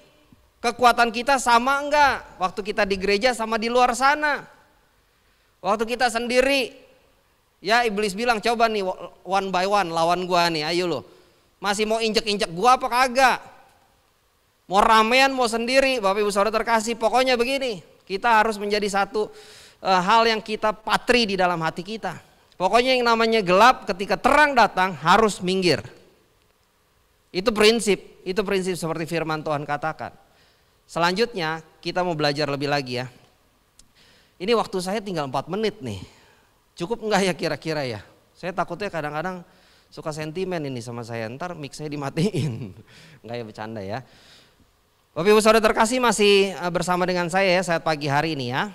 kekuatan kita sama enggak? Waktu kita di gereja sama di luar sana. Waktu kita sendiri, ya iblis bilang coba nih one by one lawan gua nih, ayo lo. Masih mau injek-injek gua apa kagak? Mau ramean mau sendiri, Bapak Ibu Saudara terkasih. Pokoknya begini, kita harus menjadi satu hal yang kita patri di dalam hati kita. Pokoknya yang namanya gelap ketika terang datang harus minggir. Itu prinsip seperti firman Tuhan katakan. Selanjutnya kita mau belajar lebih lagi ya. Ini waktu saya tinggal 4 menit nih. Cukup enggak ya kira-kira ya? Saya takutnya kadang-kadang suka sentimen ini sama saya. Ntar mic saya dimatiin. Enggak ya, bercanda ya. Bapak Ibu Saudara terkasih, masih bersama dengan saya ya saat pagi hari ini ya.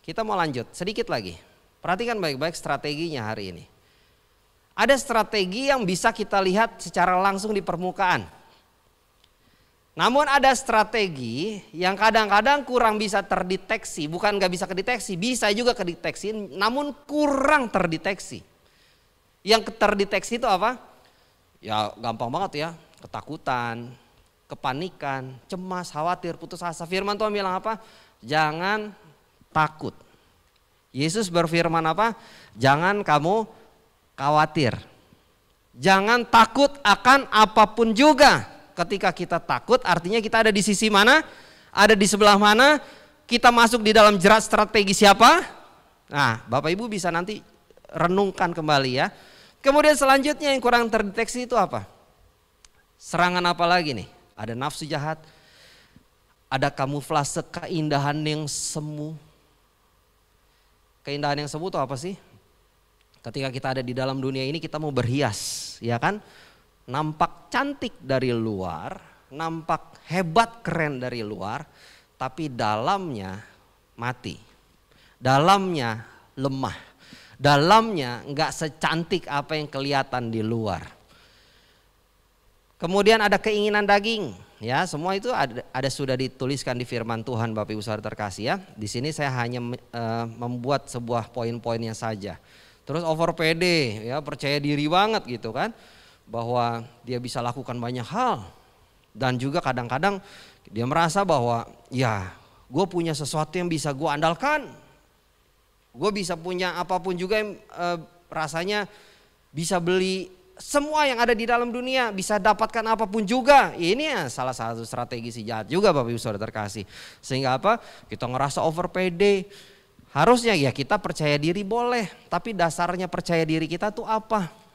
Kita mau lanjut sedikit lagi. Perhatikan baik-baik strateginya hari ini. Ada strategi yang bisa kita lihat secara langsung di permukaan. Namun ada strategi yang kadang-kadang kurang bisa terdeteksi. Bukan gak bisa kedeteksi, bisa juga kedeteksi, namun kurang terdeteksi. Yang terdeteksi itu apa? Ya gampang banget ya, ketakutan, kepanikan, cemas, khawatir, putus asa. Firman Tuhan bilang apa? Jangan takut. Yesus berfirman apa? Jangan kamu khawatir. Jangan takut akan apapun juga. Ketika kita takut artinya kita ada di sisi mana? Ada di sebelah mana? Kita masuk di dalam jerat strategi siapa? Nah, Bapak Ibu bisa nanti renungkan kembali ya. Kemudian selanjutnya yang kurang terdeteksi itu apa? Serangan apa lagi nih? Ada nafsu jahat. Ada kamuflase keindahan yang semu. Keindahan yang semu itu apa sih? Ketika kita ada di dalam dunia ini kita mau berhias, ya kan? Nampak cantik dari luar, nampak hebat keren dari luar, tapi dalamnya mati. Dalamnya lemah. Dalamnya enggak secantik apa yang kelihatan di luar. Kemudian ada keinginan daging. Ya, semua itu ada sudah dituliskan di firman Tuhan Bapak Ibu Saudara terkasih ya. Di sini saya hanya membuat sebuah poin-poinnya saja. Terus over pede ya, percaya diri banget gitu kan. Bahwa dia bisa lakukan banyak hal. Dan juga kadang-kadang dia merasa bahwa ya gue punya sesuatu yang bisa gue andalkan. Gue bisa punya apapun juga yang rasanya bisa beli semua yang ada di dalam dunia, bisa dapatkan apapun juga. Ini ya salah satu strategi si jahat juga Bapak Ibu Saudara terkasih. Sehingga apa? Kita ngerasa over pede. Harusnya ya kita percaya diri boleh, tapi dasarnya percaya diri kita tuh apa?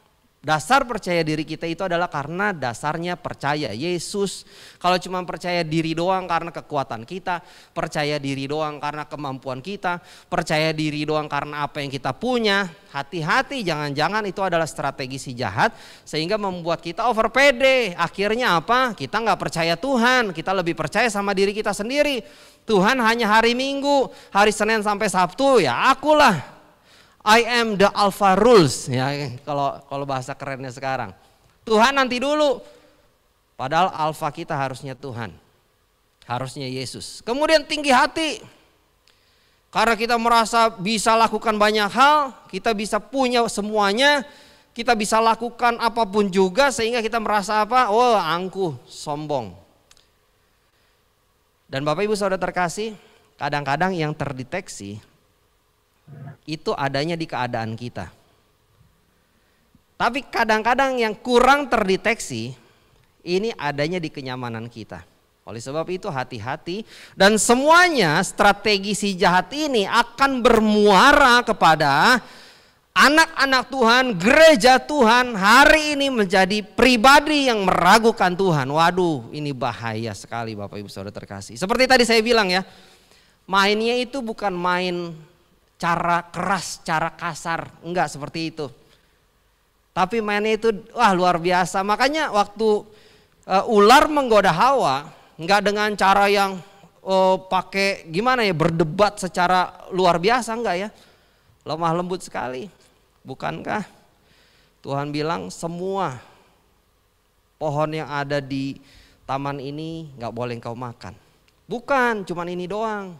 Dasar percaya diri kita itu adalah karena dasarnya percaya Yesus. Kalau cuma percaya diri doang karena kekuatan kita, percaya diri doang karena kemampuan kita, percaya diri doang karena apa yang kita punya, hati-hati, jangan-jangan itu adalah strategi si jahat sehingga membuat kita over pede. Akhirnya apa? Kita nggak percaya Tuhan, kita lebih percaya sama diri kita sendiri. Tuhan hanya hari Minggu, hari Senin sampai Sabtu ya akulah. I am the alpha rules ya kalau bahasa kerennya sekarang. Tuhan nanti dulu. Padahal alfa kita harusnya Tuhan, harusnya Yesus. Kemudian tinggi hati, karena kita merasa bisa lakukan banyak hal, kita bisa punya semuanya, kita bisa lakukan apapun juga, sehingga kita merasa apa? Oh, angkuh, sombong. Dan Bapak Ibu Saudara terkasih, kadang-kadang yang terdeteksi itu adanya di keadaan kita. Tapi kadang-kadang yang kurang terdeteksi ini adanya di kenyamanan kita. Oleh sebab itu hati-hati, dan semuanya strategi si jahat ini akan bermuara kepada anak-anak Tuhan, gereja Tuhan hari ini menjadi pribadi yang meragukan Tuhan. Waduh, ini bahaya sekali Bapak Ibu Saudara terkasih. Seperti tadi saya bilang ya, mainnya itu bukan main cara keras, cara kasar, enggak seperti itu. Tapi mainnya itu wah luar biasa. Makanya waktu ular menggoda Hawa, enggak dengan cara yang pakai gimana ya, berdebat secara luar biasa, enggak ya. Lemah lembut sekali. Bukankah Tuhan bilang semua pohon yang ada di taman ini enggak boleh engkau makan. Bukan, cuman ini doang.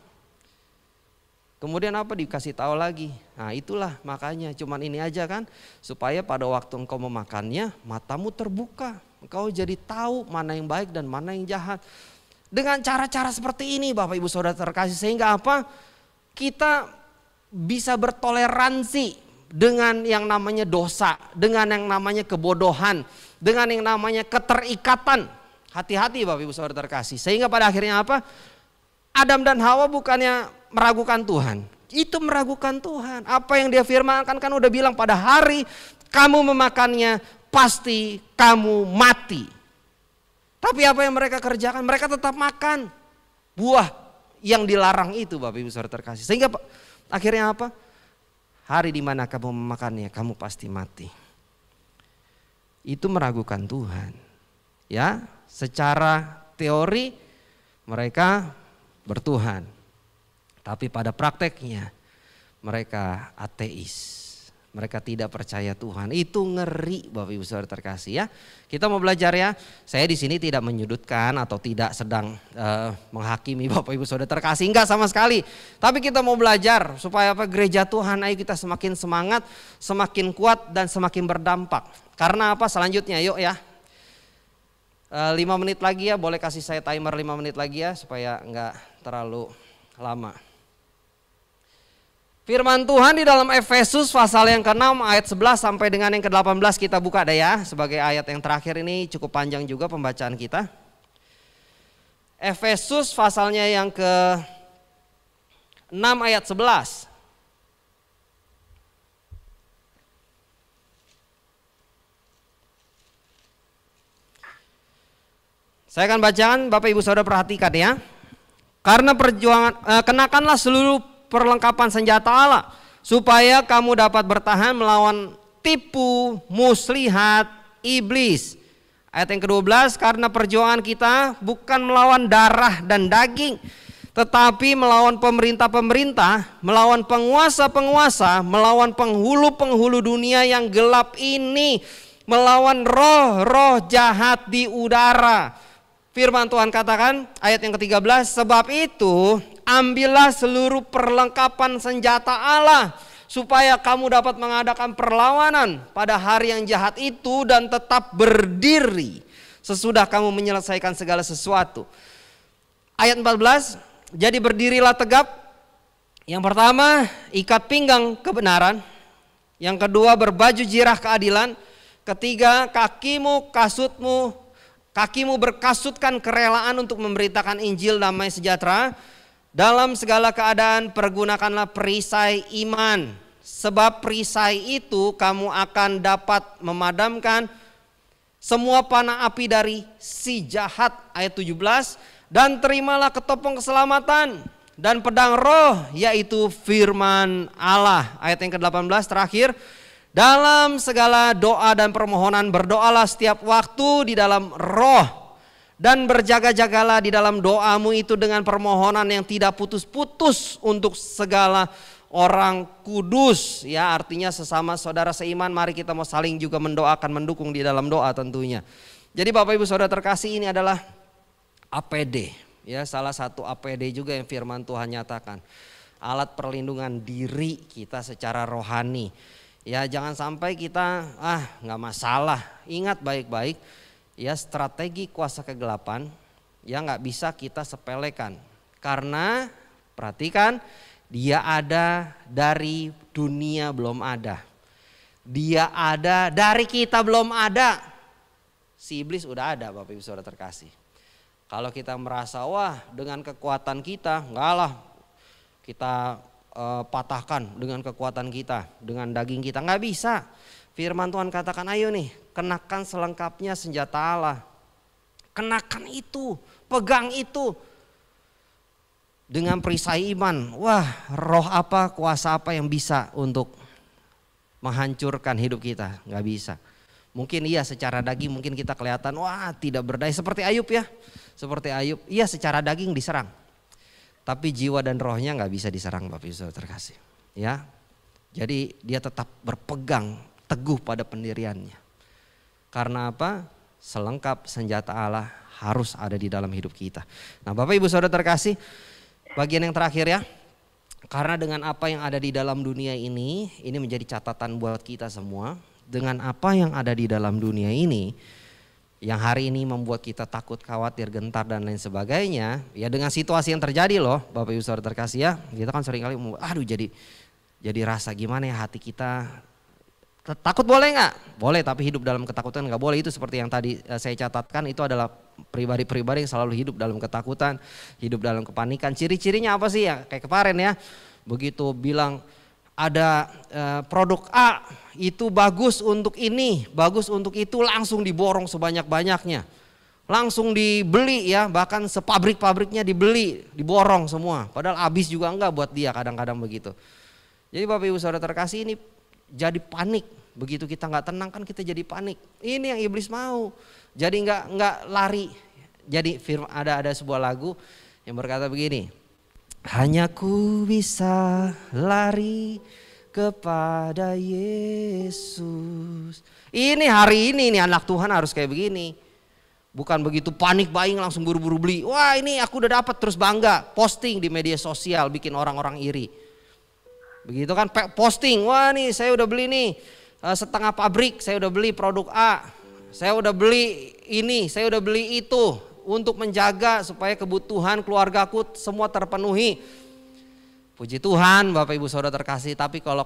Kemudian apa dikasih tahu lagi? Nah itulah makanya cuman ini aja kan, supaya pada waktu engkau memakannya matamu terbuka. Engkau jadi tahu mana yang baik dan mana yang jahat. Dengan cara-cara seperti ini Bapak Ibu Saudara terkasih, sehingga apa? Kita bisa bertoleransi dengan yang namanya dosa, dengan yang namanya kebodohan, dengan yang namanya keterikatan. Hati-hati Bapak Ibu Saudara terkasih. Sehingga pada akhirnya apa? Adam dan Hawa bukannya meragukan Tuhan, itu meragukan Tuhan. Apa yang dia firmankan kan udah bilang, pada hari kamu memakannya pasti kamu mati. Tapi apa yang mereka kerjakan? Mereka tetap makan buah yang dilarang itu Bapak Ibu Saudara terkasih. Sehingga akhirnya apa? Hari di mana kamu memakannya kamu pasti mati. Itu meragukan Tuhan. Ya, secara teori mereka bertuhan, tapi pada prakteknya mereka ateis. Mereka tidak percaya Tuhan. Itu ngeri Bapak Ibu Saudara terkasih ya. Kita mau belajar ya. Saya di sini tidak menyudutkan atau tidak sedang menghakimi Bapak Ibu Saudara terkasih, enggak sama sekali. Tapi kita mau belajar supaya apa? Gereja Tuhan, ayo kita semakin semangat, semakin kuat dan semakin berdampak. Karena apa? Selanjutnya yuk ya. 5 menit lagi ya, boleh kasih saya timer 5 menit lagi ya supaya enggak terlalu lama. Firman Tuhan di dalam Efesus pasal yang ke-6 ayat 11 sampai dengan yang ke-18 kita buka deh ya. Sebagai ayat yang terakhir, ini cukup panjang juga pembacaan kita. Efesus pasalnya yang ke-6 ayat 11. Saya akan bacakan, Bapak Ibu Saudara perhatikan ya. Karena perjuangan, kenakanlah seluruh perlengkapan senjata Allah, supaya kamu dapat bertahan melawan tipu muslihat iblis. Ayat yang ke-12, karena perjuangan kita bukan melawan darah dan daging, tetapi melawan pemerintah-pemerintah, melawan penguasa-penguasa, melawan penghulu-penghulu dunia yang gelap ini, melawan roh-roh jahat di udara. Firman Tuhan katakan ayat yang ke-13, sebab itu ambillah seluruh perlengkapan senjata Allah, supaya kamu dapat mengadakan perlawanan pada hari yang jahat itu dan tetap berdiri sesudah kamu menyelesaikan segala sesuatu. Ayat 14, jadi berdirilah tegap. Yang pertama, ikat pinggang kebenaran. Yang kedua, berbaju jirah keadilan. Ketiga, kakimu berkasutkan kerelaan untuk memberitakan Injil damai sejahtera. Dalam segala keadaan pergunakanlah perisai iman, sebab perisai itu kamu akan dapat memadamkan semua panah api dari si jahat. Ayat 17, dan terimalah ketopong keselamatan dan pedang roh, yaitu firman Allah. Ayat yang ke-18 terakhir, dalam segala doa dan permohonan berdoalah setiap waktu di dalam roh, dan berjaga-jagalah di dalam doamu itu dengan permohonan yang tidak putus-putus untuk segala orang kudus. Ya, artinya sesama saudara seiman, mari kita mau saling juga mendoakan, mendukung di dalam doa tentunya. Jadi Bapak Ibu Saudara terkasih, ini adalah APD. Ya, salah satu APD juga yang firman Tuhan nyatakan. Alat perlindungan diri kita secara rohani. Ya, jangan sampai kita nggak masalah. Ingat baik-baik, ya, strategi kuasa kegelapan ya nggak bisa kita sepelekan. Karena perhatikan, dia ada dari dunia belum ada. Dia ada dari kita belum ada. Si iblis udah ada, Bapak Ibu Saudara terkasih. Kalau kita merasa wah dengan kekuatan kita, enggak lah kita patahkan dengan kekuatan kita, dengan daging kita, nggak bisa. Firman Tuhan katakan, ayo nih kenakan selengkapnya senjata Allah. Kenakan itu, pegang itu. Dengan perisai iman, wah roh apa, kuasa apa yang bisa untuk menghancurkan hidup kita? Nggak bisa. Mungkin iya secara daging mungkin kita kelihatan wah tidak berdaya seperti Ayub ya. Seperti Ayub, iya secara daging diserang. Tapi jiwa dan rohnya nggak bisa diserang Bapak Ibu Saudara terkasih. Ya, jadi dia tetap berpegang teguh pada pendiriannya. Karena apa? Selengkap senjata Allah harus ada di dalam hidup kita. Nah Bapak Ibu Saudara terkasih, bagian yang terakhir ya. Karena dengan apa yang ada di dalam dunia ini menjadi catatan buat kita semua. Dengan apa yang ada di dalam dunia ini, yang hari ini membuat kita takut, khawatir, gentar dan lain sebagainya. Ya dengan situasi yang terjadi loh Bapak Ibu Saudara terkasih ya. Kita kan seringkali jadi rasa gimana ya hati kita. Takut boleh nggak? Boleh, tapi hidup dalam ketakutan nggak boleh. Itu seperti yang tadi saya catatkan, itu adalah pribadi-pribadi yang selalu hidup dalam ketakutan, hidup dalam kepanikan. Ciri-cirinya apa sih ya? Kayak kemarin ya, begitu bilang ada produk A itu bagus untuk ini, bagus untuk itu, langsung diborong sebanyak-banyaknya. Langsung dibeli ya, bahkan sepabrik-pabriknya dibeli, diborong semua. Padahal habis juga enggak buat dia, kadang-kadang begitu. Jadi Bapak Ibu Saudara terkasih, ini jadi panik. Begitu kita nggak tenang kan kita jadi panik. Ini yang iblis mau. Jadi nggak lari. Jadi ada sebuah lagu yang berkata begini. Hanya ku bisa lari kepada Yesus. Ini hari ini nih anak Tuhan harus kayak begini. Bukan begitu panik buying langsung buru-buru beli. Wah ini aku udah dapat terus bangga. Posting di media sosial bikin orang-orang iri. Begitu kan posting. Wah nih saya udah beli nih setengah pabrik. Saya udah beli produk A. Saya udah beli ini. Saya udah beli itu. Untuk menjaga supaya kebutuhan keluargaku semua terpenuhi. Puji Tuhan Bapak Ibu Saudara terkasih. Tapi kalau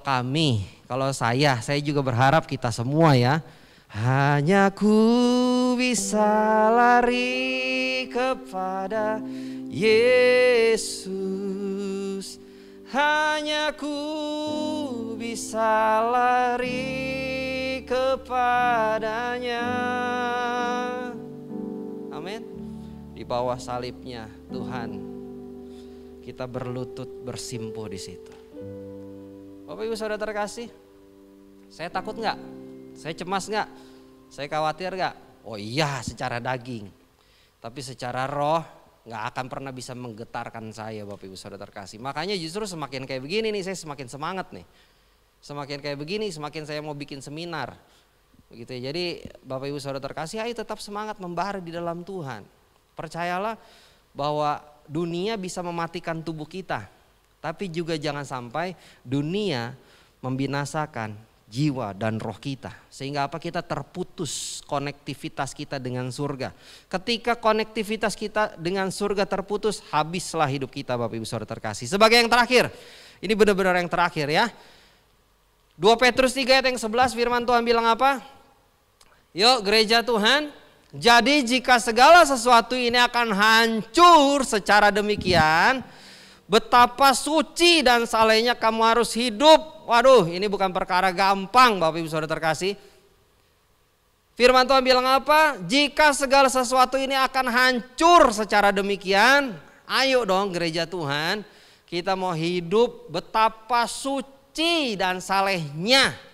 saya juga berharap kita semua ya. Hanya ku bisa lari kepada Yesus. Hanya ku bisa lari kepadanya. Amin. Di bawah salibnya Tuhan kita berlutut bersimpuh di situ. Bapak Ibu Saudara terkasih, saya takut nggak? Saya cemas nggak? Saya khawatir nggak? Oh iya secara daging, tapi secara roh nggak akan pernah bisa menggetarkan saya Bapak Ibu Saudara terkasih. Makanya justru semakin kayak begini nih saya semakin semangat nih. Semakin kayak begini semakin saya mau bikin seminar. Begitu ya. Jadi Bapak Ibu Saudara terkasih, ayo tetap semangat membara di dalam Tuhan. Percayalah bahwa dunia bisa mematikan tubuh kita. Tapi juga jangan sampai dunia membinasakan jiwa dan roh kita. Sehingga apa? Kita terputus konektivitas kita dengan surga. Ketika konektivitas kita dengan surga terputus, habislah hidup kita Bapak Ibu Saudara terkasih. Sebagai yang terakhir, ini benar-benar yang terakhir ya. 2 Petrus 3 ayat yang 11 firman Tuhan bilang apa? Yuk gereja Tuhan, jadi jika segala sesuatu ini akan hancur secara demikian, betapa suci dan salehnya kamu harus hidup. Waduh, ini bukan perkara gampang Bapak Ibu Saudara terkasih. Firman Tuhan bilang apa? Jika segala sesuatu ini akan hancur secara demikian, ayo dong gereja Tuhan, kita mau hidup betapa suci dan salehnya.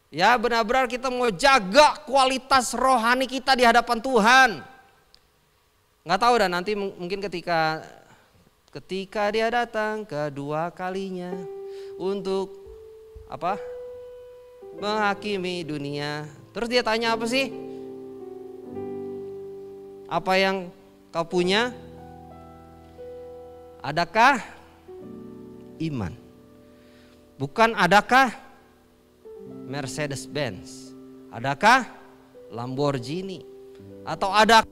Ya benar-benar kita mau jaga kualitas rohani kita di hadapan Tuhan. Nggak tahu dan nanti mungkin ketika dia datang kedua kalinya untuk apa? Menghakimi dunia. Terus dia tanya apa sih? Apa yang kau punya? Adakah iman? Bukan adakah Mercedes-Benz? Adakah Lamborghini? Atau ada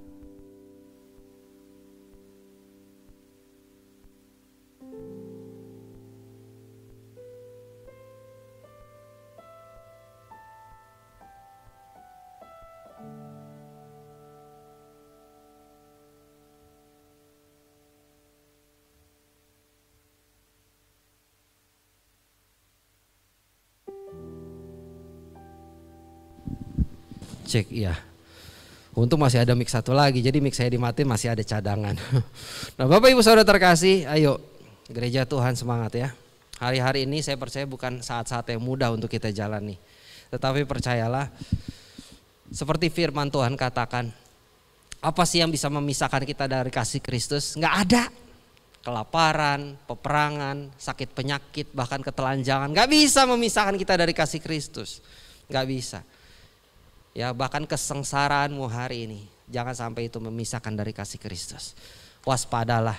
cek ya. Untung masih ada mic satu lagi, jadi mic saya dimatiin masih ada cadangan. Nah Bapak Ibu Saudara terkasih, ayo gereja Tuhan semangat ya. Hari-hari ini saya percaya bukan saat-saat yang mudah untuk kita jalani. Tetapi percayalah, seperti firman Tuhan katakan, apa sih yang bisa memisahkan kita dari kasih Kristus? Nggak ada. Kelaparan, peperangan, sakit penyakit, bahkan ketelanjangan. Nggak bisa memisahkan kita dari kasih Kristus. Nggak bisa. Ya bahkan kesengsaraanmu hari ini jangan sampai itu memisahkan dari kasih Kristus. Waspadalah,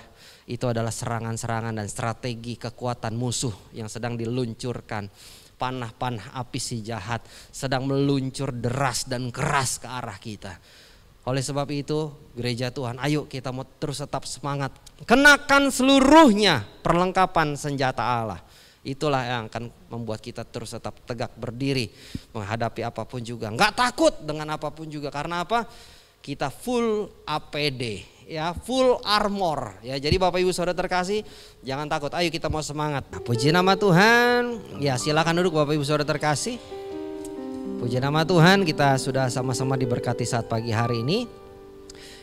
itu adalah serangan-serangan dan strategi kekuatan musuh yang sedang diluncurkan. Panah-panah api si jahat sedang meluncur deras dan keras ke arah kita. Oleh sebab itu gereja Tuhan, ayo kita mau terus tetap semangat. Kenakan seluruhnya perlengkapan senjata Allah. Itulah yang akan membuat kita terus tetap tegak berdiri menghadapi apapun juga. Enggak takut dengan apapun juga. Karena apa? Kita full APD, ya, full armor. Ya, jadi Bapak Ibu Saudara terkasih, jangan takut. Ayo kita mau semangat. Nah, puji nama Tuhan. Ya, silakan duduk Bapak Ibu Saudara terkasih. Puji nama Tuhan, kita sudah sama-sama diberkati saat pagi hari ini.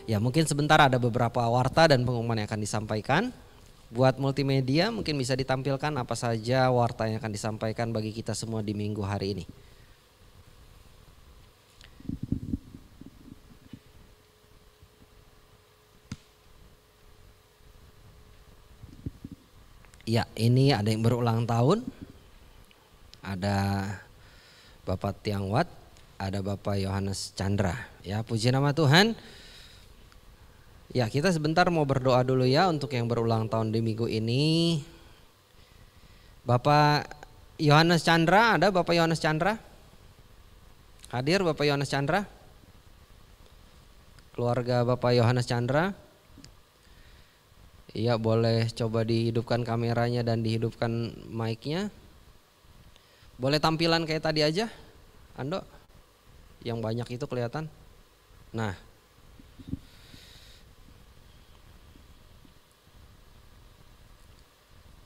Ya, mungkin sebentar ada beberapa warta dan pengumuman yang akan disampaikan. Buat multimedia mungkin bisa ditampilkan apa saja warta yang akan disampaikan bagi kita semua di minggu hari ini. Ya, ini ada yang berulang tahun. Ada Bapak Tiang Wat, ada Bapak Yohanes Chandra. Ya, puji nama Tuhan. Ya, kita sebentar mau berdoa dulu ya untuk yang berulang tahun di minggu ini. Bapak Yohanes Chandra, ada Bapak Yohanes Chandra? Hadir Bapak Yohanes Chandra? Keluarga Bapak Yohanes Chandra? Iya, boleh coba dihidupkan kameranya dan dihidupkan mic-nya. Boleh tampilan kayak tadi aja, Ando? Yang banyak itu kelihatan. Nah.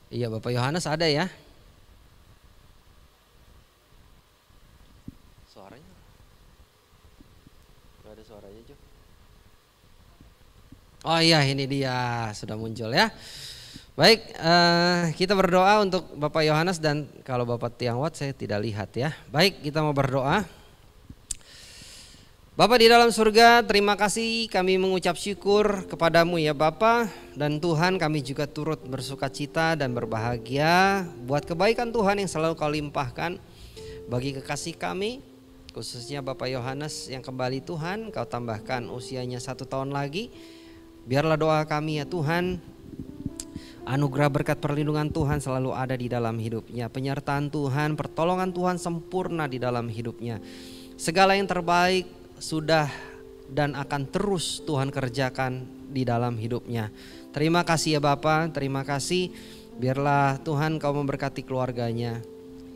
Iya, Bapak Yohanes ada ya? Suaranya? Gak ada suaranya, Jo. Oh iya, ini dia sudah muncul ya. Baik, kita berdoa untuk Bapak Yohanes dan kalau Bapak Tiang Wat saya tidak lihat ya. Baik, kita mau berdoa. Bapak di dalam surga, terima kasih kami mengucap syukur kepadamu ya Bapak. Dan Tuhan, kami juga turut bersuka cita dan berbahagia buat kebaikan Tuhan yang selalu kau limpahkan bagi kekasih kami. Khususnya Bapak Yohanes yang kembali Tuhan, kau tambahkan usianya 1 tahun lagi. Biarlah doa kami ya Tuhan, anugerah berkat perlindungan Tuhan selalu ada di dalam hidupnya. Penyertaan Tuhan, pertolongan Tuhan sempurna di dalam hidupnya. Segala yang terbaik sudah dan akan terus Tuhan kerjakan di dalam hidupnya. Terima kasih ya Bapak, terima kasih. Biarlah Tuhan kau memberkati keluarganya,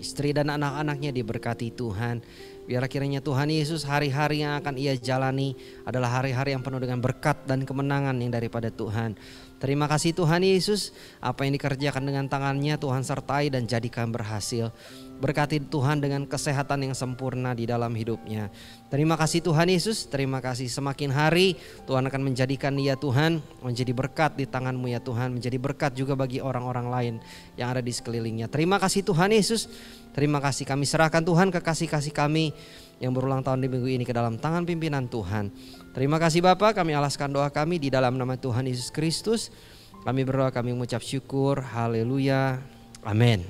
istri dan anak-anaknya diberkati Tuhan. Biar kiranya Tuhan Yesus hari-hari yang akan ia jalani adalah hari-hari yang penuh dengan berkat dan kemenangan yang daripada Tuhan. Terima kasih Tuhan Yesus, apa yang dikerjakan dengan tangannya Tuhan sertai dan jadikan berhasil. Berkati Tuhan dengan kesehatan yang sempurna di dalam hidupnya. Terima kasih Tuhan Yesus, terima kasih semakin hari Tuhan akan menjadikan dia Tuhan menjadi berkat di tangan-Mu ya Tuhan. Menjadi berkat juga bagi orang-orang lain yang ada di sekelilingnya. Terima kasih Tuhan Yesus, terima kasih kami serahkan Tuhan kekasih-kasih kami yang berulang tahun di minggu ini ke dalam tangan pimpinan Tuhan. Terima kasih Bapa, kami alaskan doa kami di dalam nama Tuhan Yesus Kristus. Kami berdoa, kami mengucap syukur, haleluya, amin.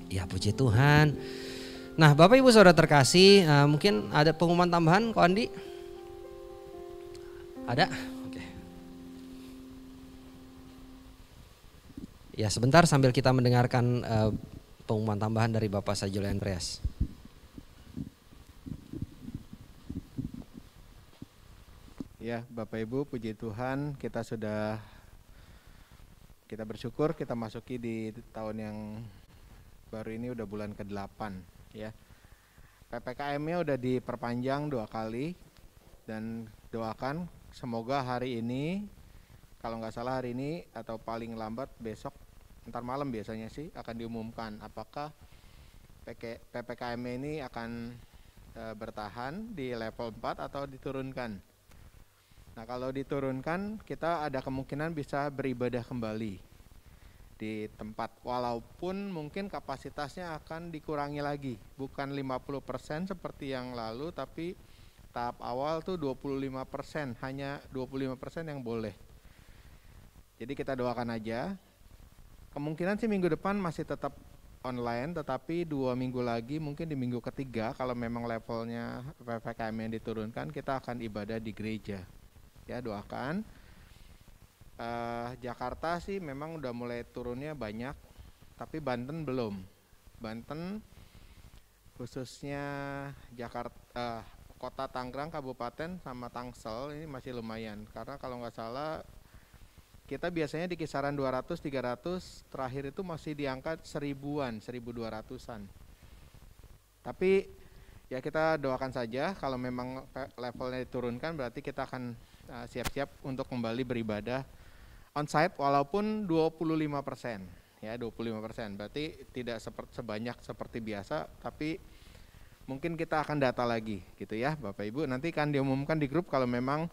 Ya puji Tuhan. Nah Bapak Ibu Saudara terkasih, mungkin ada pengumuman tambahan Ko Andi? Ada? Oke. Ya, sebentar sambil kita mendengarkan pengumuman tambahan dari Bapak Sajul Andreas.
Ya, Bapak Ibu, puji Tuhan, kita bersyukur kita masuki di tahun yang baru ini, udah bulan ke-8 ya. PPKM-nya udah diperpanjang 2 kali, dan doakan semoga hari ini, kalau nggak salah hari ini atau paling lambat besok, ntar malam biasanya sih akan diumumkan apakah PPKM ini akan bertahan di level 4 atau diturunkan. Nah, kalau diturunkan, kita ada kemungkinan bisa beribadah kembali di tempat, walaupun mungkin kapasitasnya akan dikurangi lagi, bukan 50% seperti yang lalu, tapi tahap awal tuh 25%, hanya 25% yang boleh. Jadi kita doakan aja. Kemungkinan sih minggu depan masih tetap online, tetapi 2 minggu lagi, mungkin di minggu ketiga, kalau memang levelnya PPKM yang diturunkan, kita akan ibadah di gereja. Ya, doakan. Jakarta sih memang udah mulai turunnya banyak, tapi Banten belum. Banten khususnya Jakarta, Kota Tangerang, Kabupaten sama Tangsel ini masih lumayan. Karena kalau nggak salah kita biasanya di kisaran 200-300, terakhir itu masih di angka 1000-an, 1200-an. Tapi ya kita doakan saja, kalau memang levelnya diturunkan berarti kita akan siap-siap untuk kembali beribadah onsite walaupun 25%. Ya, 25%. Berarti tidak sebanyak seperti biasa, tapi mungkin kita akan data lagi gitu ya, Bapak Ibu. Nanti kan diumumkan di grup kalau memang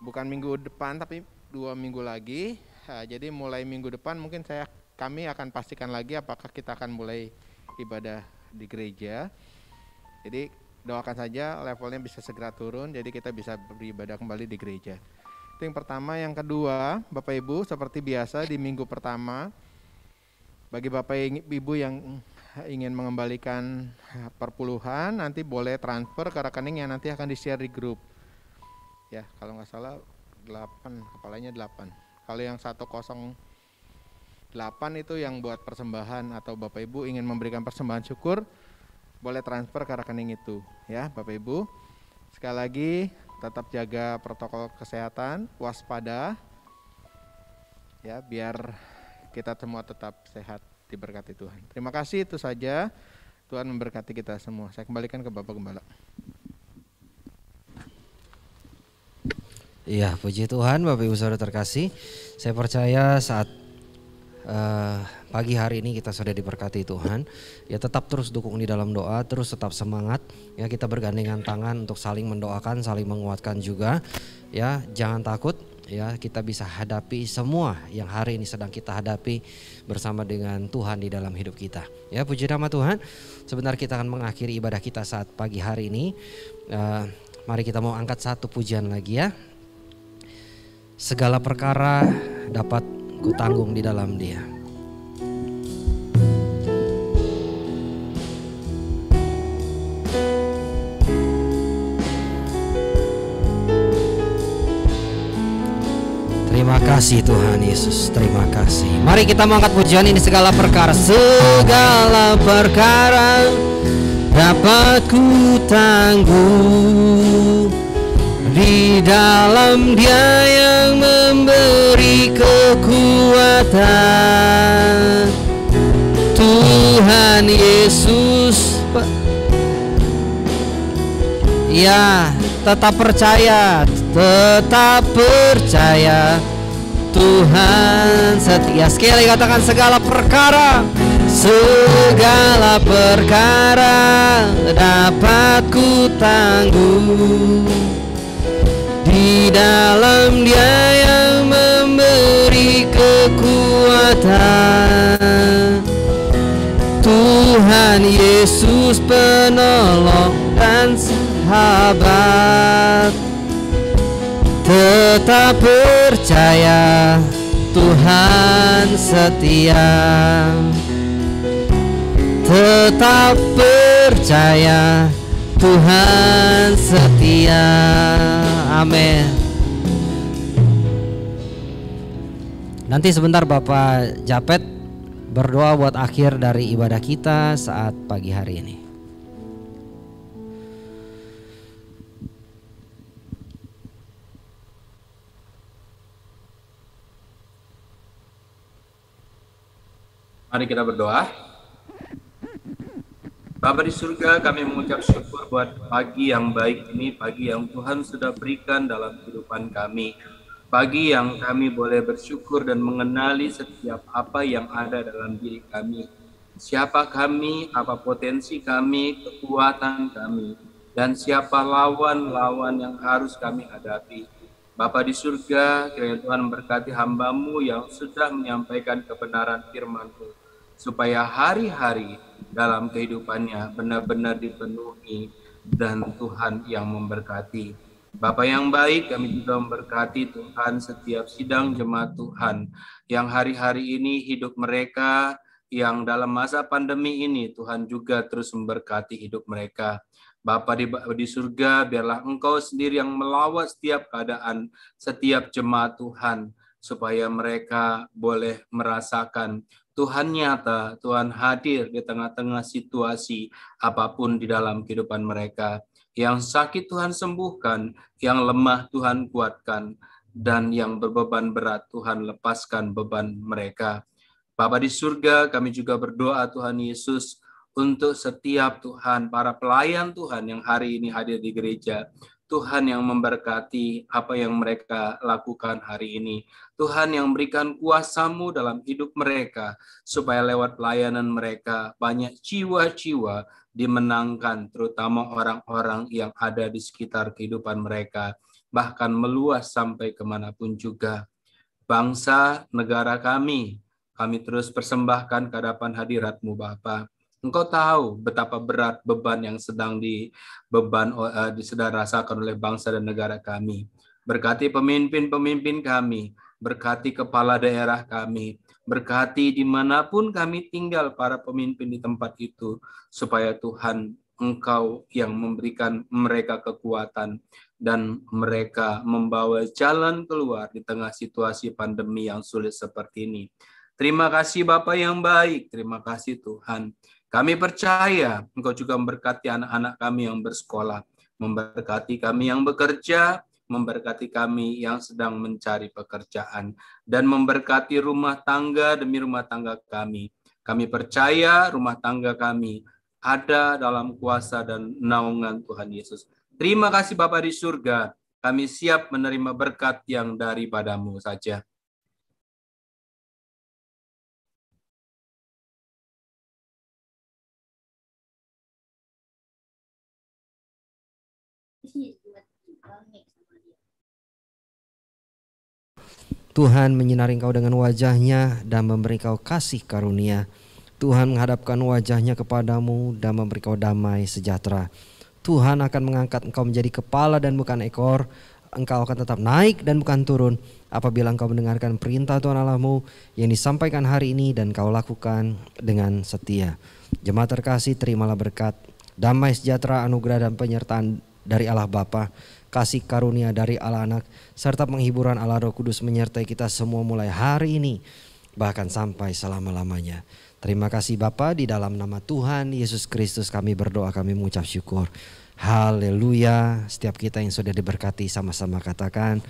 bukan minggu depan tapi 2 minggu lagi. Jadi mulai minggu depan mungkin kami akan pastikan lagi apakah kita akan mulai ibadah di gereja. Jadi doakan saja levelnya bisa segera turun, jadi kita bisa beribadah kembali di gereja. Itu yang pertama. Yang kedua, Bapak Ibu, seperti biasa di minggu pertama, bagi Bapak Ibu yang ingin mengembalikan perpuluhan, nanti boleh transfer ke rekening yang nanti akan di-share di grup. Ya, kalau nggak salah 8, kepalanya 8. Kalau yang 108 itu yang buat persembahan, atau Bapak Ibu ingin memberikan persembahan syukur, boleh transfer ke rekening itu ya, Bapak Ibu. Sekali lagi tetap jaga protokol kesehatan, waspada ya, biar kita semua tetap sehat, diberkati Tuhan. Terima kasih, itu saja. Tuhan memberkati kita semua. Saya kembalikan ke Bapak Gembala.
Iya, puji Tuhan, Bapak Ibu Saudara terkasih. Saya percaya saat pagi hari ini kita sudah diberkati Tuhan. Ya, tetap terus dukung di dalam doa, terus tetap semangat. Ya, kita bergandengan tangan untuk saling mendoakan, saling menguatkan juga. Ya, jangan takut. Ya, kita bisa hadapi semua yang hari ini sedang kita hadapi bersama dengan Tuhan di dalam hidup kita. Ya, puji nama Tuhan. Sebentar kita akan mengakhiri ibadah kita saat pagi hari ini. Mari kita mau angkat satu pujian lagi ya. Segala perkara dapat ku tanggung di dalam Dia. Terima kasih Tuhan Yesus, terima kasih. Mari kita mengangkat pujian ini. Segala perkara dapat ku tanggung di dalam Dia yang memberi kekuatan. Tuhan Yesus, ya, tetap percaya Tuhan setia. Sekali katakan segala perkara dapat ku tanggung di dalam Dia yang memberi kekuatan. Tuhan Yesus penolong dan sahabat. Tetap percaya Tuhan setia. Tetap percaya Tuhan setia. Amin. Nanti sebentar Bapak Japet berdoa buat akhir dari ibadah kita saat pagi hari ini.
Mari kita berdoa. Bapa di surga, kami mengucap syukur buat pagi yang baik ini, pagi yang Tuhan sudah berikan dalam kehidupan kami. Pagi yang kami boleh bersyukur dan mengenali setiap apa yang ada dalam diri kami. Siapa kami, apa potensi kami, kekuatan kami, dan siapa lawan-lawan yang harus kami hadapi. Bapa di surga, kiranya Tuhan memberkati hamba-Mu yang sudah menyampaikan kebenaran firman-Mu, supaya hari-hari dalam kehidupannya benar-benar dipenuhi dan Tuhan yang memberkati. Bapa yang baik, kami juga memberkati Tuhan setiap sidang jemaat Tuhan yang hari-hari ini hidup mereka, yang dalam masa pandemi ini Tuhan juga terus memberkati hidup mereka. Bapa di surga, biarlah Engkau sendiri yang melawat setiap keadaan, setiap jemaat Tuhan, supaya mereka boleh merasakan Tuhan nyata, Tuhan hadir di tengah-tengah situasi apapun di dalam kehidupan mereka. Yang sakit Tuhan sembuhkan, yang lemah Tuhan kuatkan, dan yang berbeban berat Tuhan lepaskan beban mereka. Bapa di surga, kami juga berdoa Tuhan Yesus untuk setiap Tuhan, para pelayan Tuhan yang hari ini hadir di gereja. Tuhan yang memberkati apa yang mereka lakukan hari ini. Tuhan yang berikan kuasa-Mu dalam hidup mereka, supaya lewat pelayanan mereka banyak jiwa-jiwa dimenangkan, terutama orang-orang yang ada di sekitar kehidupan mereka, bahkan meluas sampai kemanapun juga. Bangsa, negara kami terus persembahkan ke hadapan hadirat-Mu Bapa. Engkau tahu betapa berat beban yang sedang sedang rasakan oleh bangsa dan negara kami. Berkati pemimpin-pemimpin kami, berkati kepala daerah kami, berkati dimanapun kami tinggal para pemimpin di tempat itu, supaya Tuhan Engkau yang memberikan mereka kekuatan dan mereka membawa jalan keluar di tengah situasi pandemi yang sulit seperti ini. Terima kasih Bapa yang baik, terima kasih Tuhan. Kami percaya Engkau juga memberkati anak-anak kami yang bersekolah, memberkati kami yang bekerja, memberkati kami yang sedang mencari pekerjaan, dan memberkati rumah tangga demi rumah tangga kami. Kami percaya rumah tangga kami ada dalam kuasa dan naungan Tuhan Yesus. Terima kasih Bapa di surga, kami siap menerima berkat yang daripada-Mu saja.
Tuhan menyinari engkau dengan wajah-Nya dan memberi engkau kasih karunia. Tuhan menghadapkan wajah-Nya kepadamu dan memberi engkau damai sejahtera. Tuhan akan mengangkat engkau menjadi kepala dan bukan ekor. Engkau akan tetap naik dan bukan turun apabila engkau mendengarkan perintah Tuhan Allah-Mu yang disampaikan hari ini dan kau lakukan dengan setia. Jemaat terkasih, terimalah berkat, damai sejahtera, anugerah dan penyertaan dari Allah Bapa, kasih karunia dari Allah Anak, serta penghiburan Allah Roh Kudus menyertai kita semua mulai hari ini bahkan sampai selama-lamanya. Terima kasih Bapa, di dalam nama Tuhan Yesus Kristus kami berdoa, kami mengucap syukur. Haleluya. Setiap kita yang sudah diberkati sama-sama katakan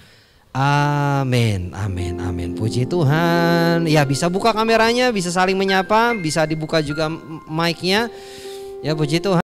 amin, amin, amin. Puji Tuhan. Ya, bisa buka kameranya, bisa saling menyapa, bisa dibuka juga mic-nya. Ya, puji Tuhan.